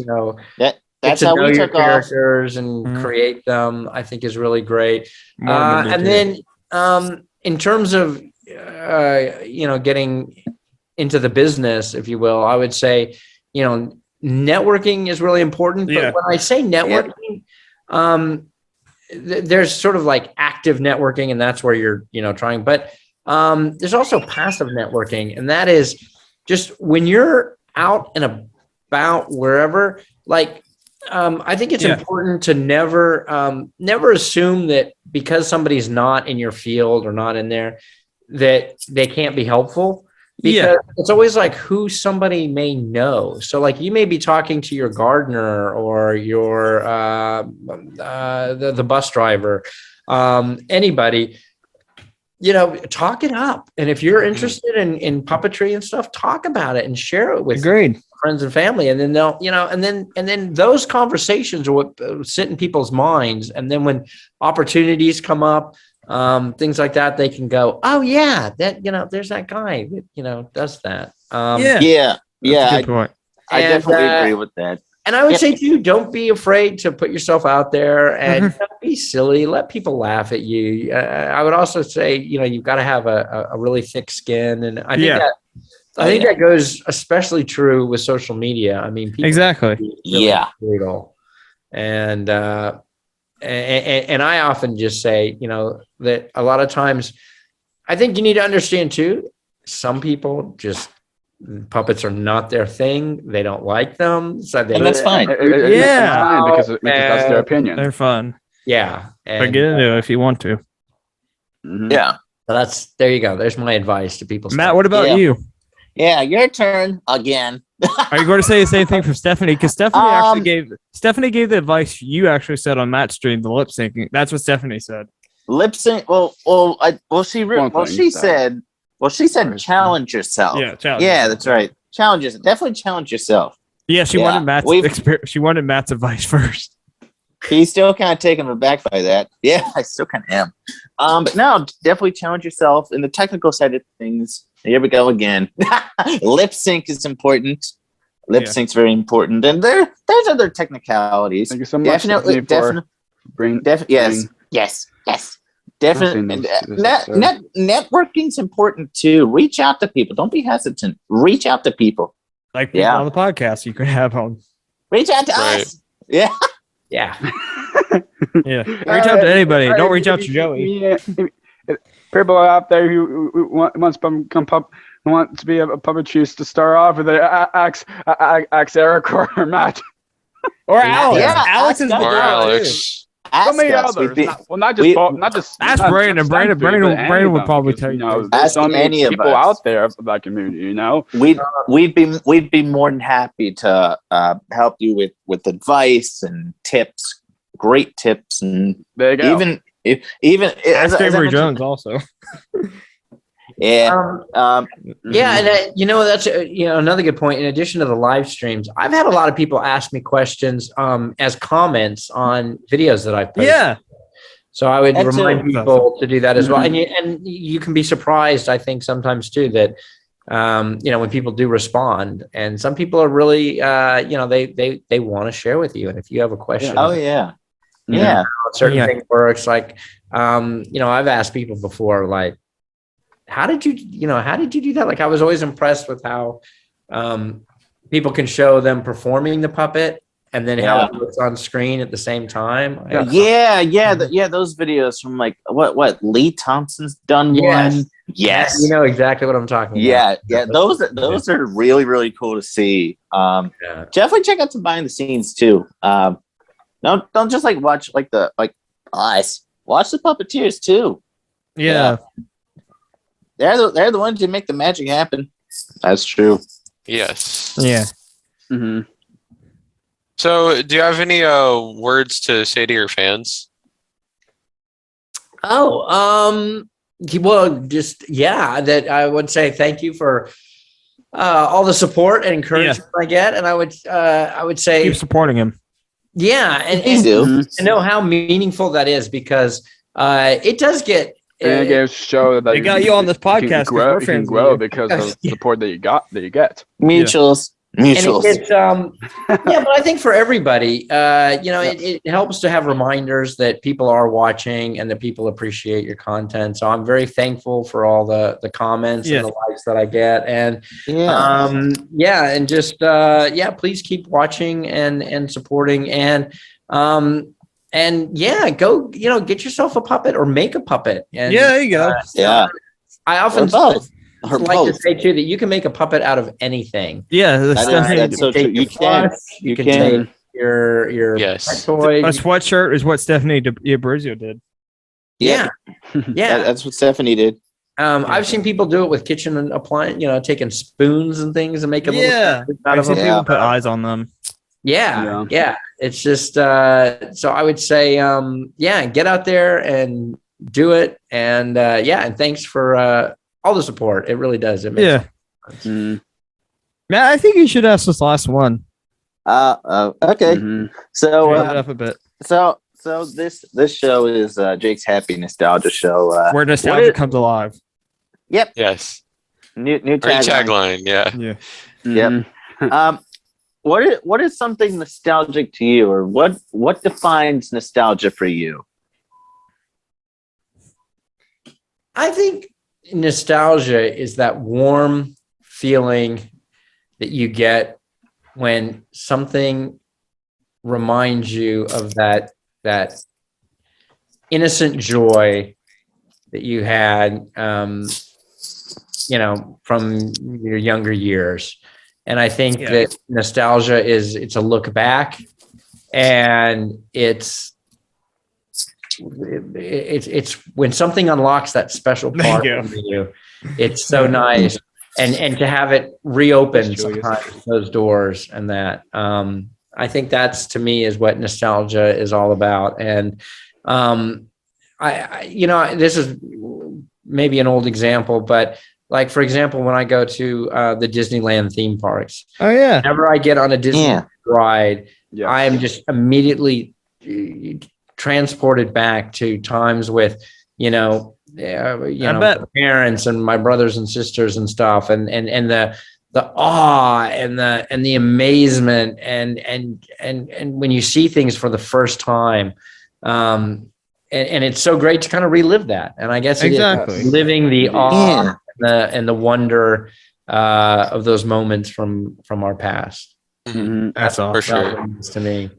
That's to how know we your took off. characters and create them. I think is really great. And then in terms of getting into the business, if you will, I would say networking is really important. But when I say networking, there's sort of like active networking, and that's where you're trying. But there's also passive networking, and that is just when you're out and about wherever. Like I think it's important to never assume that because somebody's not in your field or not in there that they can't be helpful. Because it's always like who somebody may know. So like you may be talking to your gardener or your the bus driver, anybody, talk it up. And if you're interested in puppetry and stuff, talk about it and share it with friends and family. And then they'll, and then those conversations are what sit in people's minds. And then when opportunities come up, things like that, they can go, oh yeah, that there's that guy that does that. Good point. I definitely agree with that. And I would say too, don't be afraid to put yourself out there and don't be silly. Let people laugh at you. I would also say, you've got to have a really thick skin, and I think that goes especially true with social media. I mean, people really brutal, and I often just say, that a lot of times I think you need to understand too, some people just puppets are not their thing. They don't like them. So and that's fine. It's fine because that's their opinion. They're fun. Yeah. But get into it if you want to. Yeah. So there you go. There's my advice to people. Matt, what about you? Yeah, your turn again. Are you going to say the same thing from Stephanie? Because Stephanie gave the advice you actually said on Matt's stream, the lip syncing. That's what Stephanie said. Lip sync. She said challenge yourself. Yeah, that's right. Definitely challenge yourself. Yeah, she wanted Matt's advice first. He's still kind of taken aback by that. Yeah, I still kind of am. But no, definitely challenge yourself in the technical side of things. Here we go again. Lip sync is important. Lip sync's very important, and there's other technicalities. Thank you so much. Yes. Definitely. Networking's important too. Reach out to people. Don't be hesitant. Reach out to people. Like people on the podcast you could have on. Reach out to us. Yeah. Yeah. Yeah. Reach out to anybody. Don't reach out to Joey. People out there who wants to be a puppetry to start off with, ask Eric or Matt. Or Alex. Yeah, Alex is Alex. So many others. Not just Brandon. Brandon would probably tell you. Ask so many any of people us out there of that community. We'd be more than happy to help you with advice and tips, great tips, and there you go. even Ask Avery Jones also. Yeah. Yeah, and that's another good point. In addition to the live streams, I've had a lot of people ask me questions as comments on videos that I've posted. Yeah. So I would That's remind awesome. people to do that as well. And you can be surprised, I think, sometimes too, that when people do respond, and some people are really they want to share with you. And if you have a question, Oh yeah. Yeah. certain thing works. Like I've asked people before, like, how did you do that? Like, I was always impressed with how people can show them performing the puppet and then how it looks on screen at the same time. Those videos from like what Lee Thompson's done one. Yes. You know exactly what I'm talking about. Yeah. Those are really, really cool to see. Definitely check out some behind the scenes too. Don't just like watch like us. Watch the puppeteers too. Yeah. They're the ones who make the magic happen. That's true. Yes. Yeah. Mm-hmm. So, do you have any words to say to your fans? Well, that I would say thank you for all the support and encouragement I get, and I would say Keep supporting him. Yeah, and to know how meaningful that is, because it does get. And it goes to show that they got you on this podcast. You can grow because of the support that you get. Mutuals. And it gets, but I think for everybody, it helps to have reminders that people are watching and that people appreciate your content. So I'm very thankful for all the comments and the likes that I get. And please keep watching and supporting go, get yourself a puppet or make a puppet. And there you go. I often to say too that you can make a puppet out of anything. Yeah, that's so true. You can take your toy. A sweatshirt is what Stephanie D'Abruzio did. Yeah. That's what Stephanie did. I've seen people do it with kitchen appliance, taking spoons and things and making little out of them. People put eyes on them. Yeah. It's just so I would say get out there and do it, and and thanks for all the support. It really does. It makes sense. Matt, I think you should ask this last one. Okay. So up a bit. So this show is Jake's Happy Nostalgia Show, where nostalgia comes alive. Yep. Yes. New tagline. Yeah. Yep. What is something nostalgic to you, or what defines nostalgia for you? I think nostalgia is that warm feeling that you get when something reminds you of that innocent joy that you had, from your younger years. And I think that nostalgia it's a look back, and it's when something unlocks that special part of you. It's so nice, and to have it reopen sometimes those doors, and that I think that's, to me, is what nostalgia is all about. And this is maybe an old example, but like, for example, when I go to the Disneyland theme parks, whenever I get on a Disney ride, I am just immediately transported back to times with, my parents and my brothers and sisters and stuff, and the awe and the amazement and when you see things for the first time, and it's so great to kind of relive that. And I guess it is living the awe and the wonder of those moments from our past. That's awesome. For sure. To me.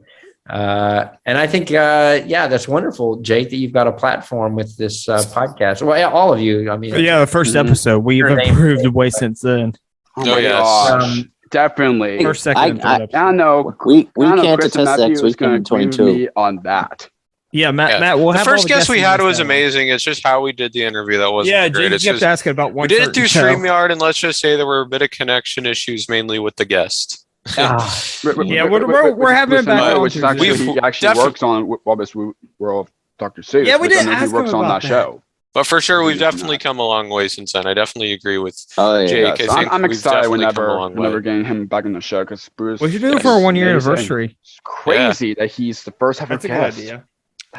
And I think, that's wonderful, Jake, that you've got a platform with this podcast. Well, all of you. I mean, the first episode, we've improved way since then. Oh yes, definitely. First, second, I don't know. We can't attest that, so we can in 22 on that. Yeah, Matt. We'll the have first all guest we had was amazing. amazing. It's just how we did the interview that wasn't great. You kept asking about one. We didn't do show. StreamYard, and let's just say there were a bit of connection issues, mainly with the guest. We're having a background. Which he actually works on Robert's World of Dr. Seuss. Yeah, we did he ask works him on about that show. But for sure, we've definitely come a long way since then. I definitely agree with Jake. Yes, I think I'm we've excited definitely come a long whenever way. getting him back on the show because Bruce. We should do it for a 1-year anniversary. It's crazy that he's the first ever That's a good guest. idea.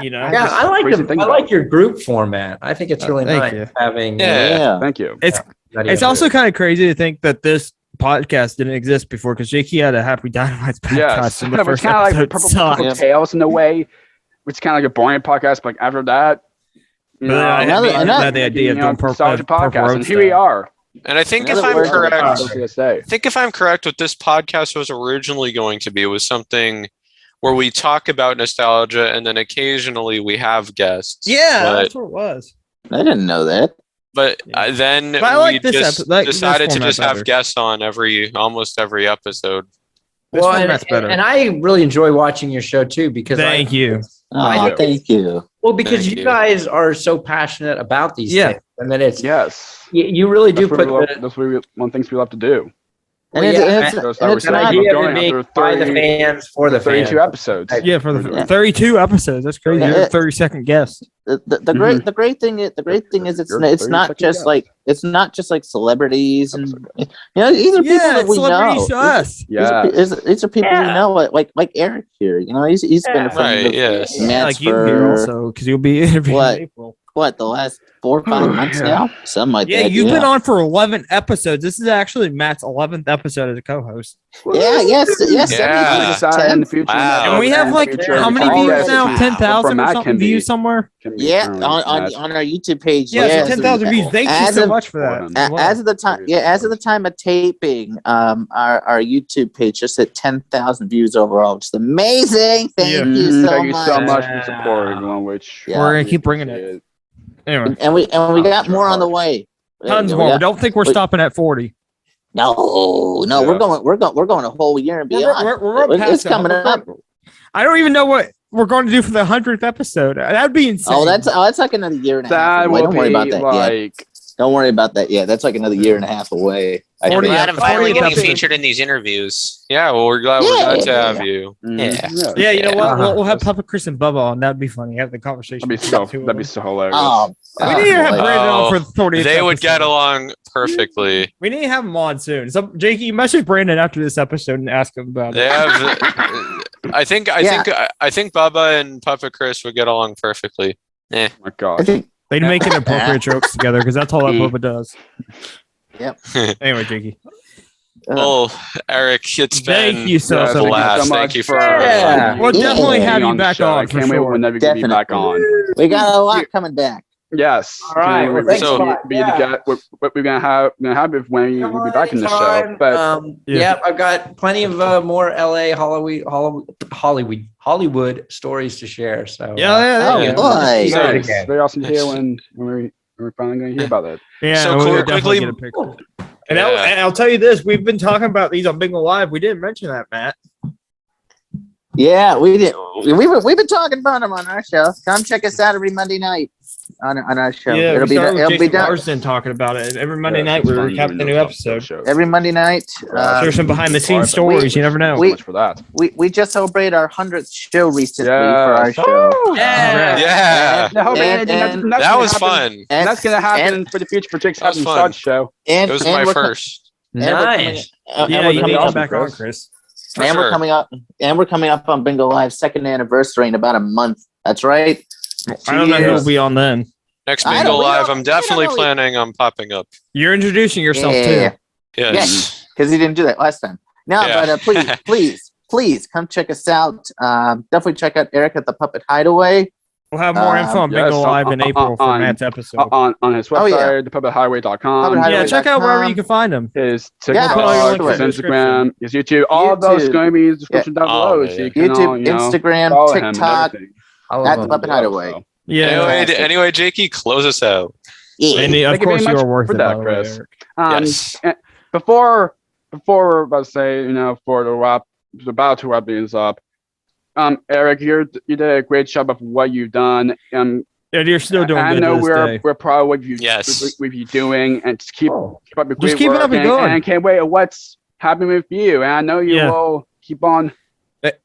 You know, Yeah, I like crazy them. thing I about like your group format. I think it's really thank nice you. having. Yeah. Thank you. It's also kind of crazy to think that this podcast didn't exist before because Jakey had a Happy Dynamite podcast Yes, in the it's first kind of like episode. Purple sucked. Tales in a way, which is kind of like a boring podcast. But like after that, you But know, I had the idea of doing nostalgia Purple podcast, Road and here we stuff. are. And I think In if other I'm words, correct, That's what I say. I think if I'm correct, what this podcast was originally going to be was something where we talk about nostalgia and then occasionally we have guests. Yeah, but, that's what it was. I didn't know that. but then But I like we this just this decided to format just have better. guests on almost every episode. This Well, format's better. and I really enjoy watching your show too because Thank you. Oh, thank you. Well, because Thank you you. guys are so passionate about these things, and then it's Yes, you really do that's put what the, that's what one of the things we love to do. And Well, it's, yeah, it's, That's and how it's we're an not, saying idea we're of going it being after by the 30 fans for the 32 fans. episodes. Yeah, for the Yeah. 32 episodes. That's crazy. You're a 30-second guest. the great thing is it's You're it's not 30 just seconds like it's not just like celebrities and these are people that we know. celebrities to us. Yeah, These are people we know, like Eric here. You know, he's been a friend Right, of yes. Matt's Like you here for also because you'll be interviewing What? April. the last 4 or 5 months Yeah. now, something like Yeah, that. you've been on for 11 episodes. This is actually Matt's 11th episode as a co-host. yes. Yeah. I'm excited in the future. Wow. And we have like Future how many all views now? recipes 10,000 from or Matt something can be- views somewhere? can be Yeah, currently on Matt. our YouTube page. Yeah, yes. 10,000 views. Thank you As so of- much for that. As of the time, as of the time of taping, our YouTube page just hit 10,000 views overall, which is amazing. Thank you so Thank you much. so much for the support, everyone. Which Yeah. We're gonna keep bringing it. Anyway, And we got more on the way. tons We more. got- Don't think we're stopping at 40. No, Yeah. we're going a whole year and beyond. We're It's coming up. I don't even know what we're going to do for the 100th episode. That'd be insane. Oh, that's like another year and a half. That away. will Don't worry about be that yet. like Don't worry about that yet. That's like another year and a half away. I 40 think. Glad I'm finally 40 getting episodes. featured in these interviews. Yeah, well, we're glad to have you. Yeah. Yeah, you know what? Uh-huh. We'll have Puppet Chris and Bubba on. That'd be funny. Have the conversation. that'd be so hilarious. Oh, We need to have boy. Brandon on for the 40th. They would get episode. along perfectly. We need to have him on soon. So, Jakey, you message Brandon after this episode and ask him about They it. have. I think Bubba and Puppet Chris would get along perfectly. Oh my I gosh. think They'd make inappropriate jokes together because that's all that Bubba does. Yep. Anyway, Jakey. Well, Eric, it's been Thank you so, Yeah, so thank you much. blast. so Thank much you for Yeah. We'll definitely Yeah. have being you the back show. I on for can't wait sure. whenever you get me back on. we got a lot coming back. Yes. All right, well, We're thanks gonna a lot. be Yeah. what we're gonna have if when you will be back in the show. Anytime. But Yeah. Yep, I've got plenty of more LA Hollywood stories to share. So Yeah. Oh, boy. nice. Okay. Very awesome to hear when we're finally going to hear about it. Yeah, So we'll quickly- definitely get a picture. Yeah. And I'll tell you this: we've been talking about these on Bingel Live. We didn't mention that, Matt. Yeah, we did. We've been talking about them on our show. Come check us out every Monday night on our show. Yeah, it'll we be started with it'll be Jason done Marsden talking about it. Every Monday Yes, night it's we funny recap when the new those episode. shows. every Monday night. There's some behind the scenes Right, stories. You never know. So we- much for that. We just celebrated our 100th show recently for Yeah. our show. Yeah. Yeah, I hope And- anything and- that was fun. And That's gonna happen for the future for Jake's That was Happy fun. Nostalgia Show. And, It was and my we're first. and we're coming- Nice. and Yeah, we're you need coming to up- come back on, Chris. Chris. For and we're sure. coming up on Bingo Live's second anniversary in about a month. That's right. I don't know who Cheers. will be on then. Next I Bingo don't- we Live, don't- I'm definitely we don't know. planning on popping up. You're introducing yourself Yeah. too. Yes. Because he didn't do that last time. No, Yeah. but please come check us out. Definitely check out Eric at the Puppet Hideaway. We'll have more info on yes, Bingo Live in April for on- Matt's episode. on his Oh, yeah. website, thepuppethehighway.com. Puppet Yeah, check out wherever you can find them. His Yeah, TikTok, I'll put his all your links in the Instagram, his YouTube. All those YouTube. going to be in the description down Oh, below. yeah. So you can all, YouTube, Instagram, follow him and TikTok, everything. at the Puppet Hideaway. So, Yeah. Anyway, Jakey, close us out. Yeah. And of Thank you course, very you are much worth for it. that, by the way, Chris. Eric. Yes. and before we're about to say, for the about to wrap things up, Eric, you did a great job of what you've done. Yeah, you're still doing I good. know to this day. we're proud of what you Yes. with you doing, and just keep up your Just great keep it work, up and going. and can't wait what's happening with you. And I know you Yeah. will keep on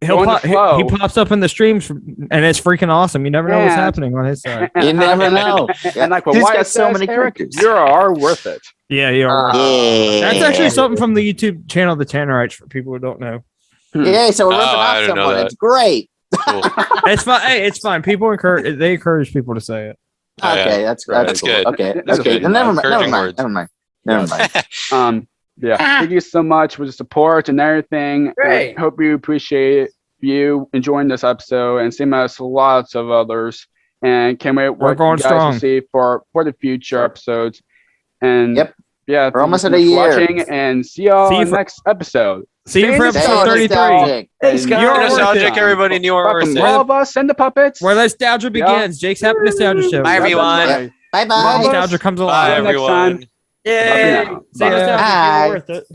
He'll Go in the flow. he pops up in the streams, and it's freaking awesome. You never know what's Yeah. happening on his side. You never know. And like what He's Wyatt got so says, many Eric, characters. you are worth it. Yeah, you are. Yeah. That's actually something from the YouTube channel, The Tannerites, for people who don't know. Yeah, so we're ripping I off didn't know someone. that. It's great. Cool. It's fine. Hey, it's fine. People encourage people to say it. Oh, yeah. Okay, that's That's cool. good. Okay, That's okay. good. Then never mind. Encouraging words. Never mind. Yeah, thank you so much for the support and everything. Great. I hope you appreciate you enjoying this episode and same as lots of others. And can't wait We're what going you guys strong. to see for the future episodes. And Yep. yeah, We're almost thank at you a so much for year. watching, and see y'all See you in the for- next episode. See you for Stay episode nostalgic. 33. Thanks, And guys. You're You're worth nostalgic, it. everybody, and you are Welcome worth all it. of us and the puppets. Where nostalgia begins. Jake's Happy Nostalgia Show. Bye, everyone. Bye. Bye Love bye. us. Nostalgia comes Bye, alive. next time. everyone. Yay. Love you now. See you, Bye. nostalgia. Bye. You're worth it.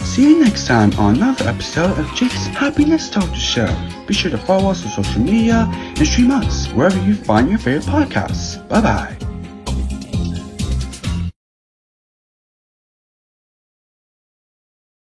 See you next time on another episode of Jake's Happy Nostalgia Show. Be sure to follow us on social media and stream us wherever you find your favorite podcasts. Bye bye.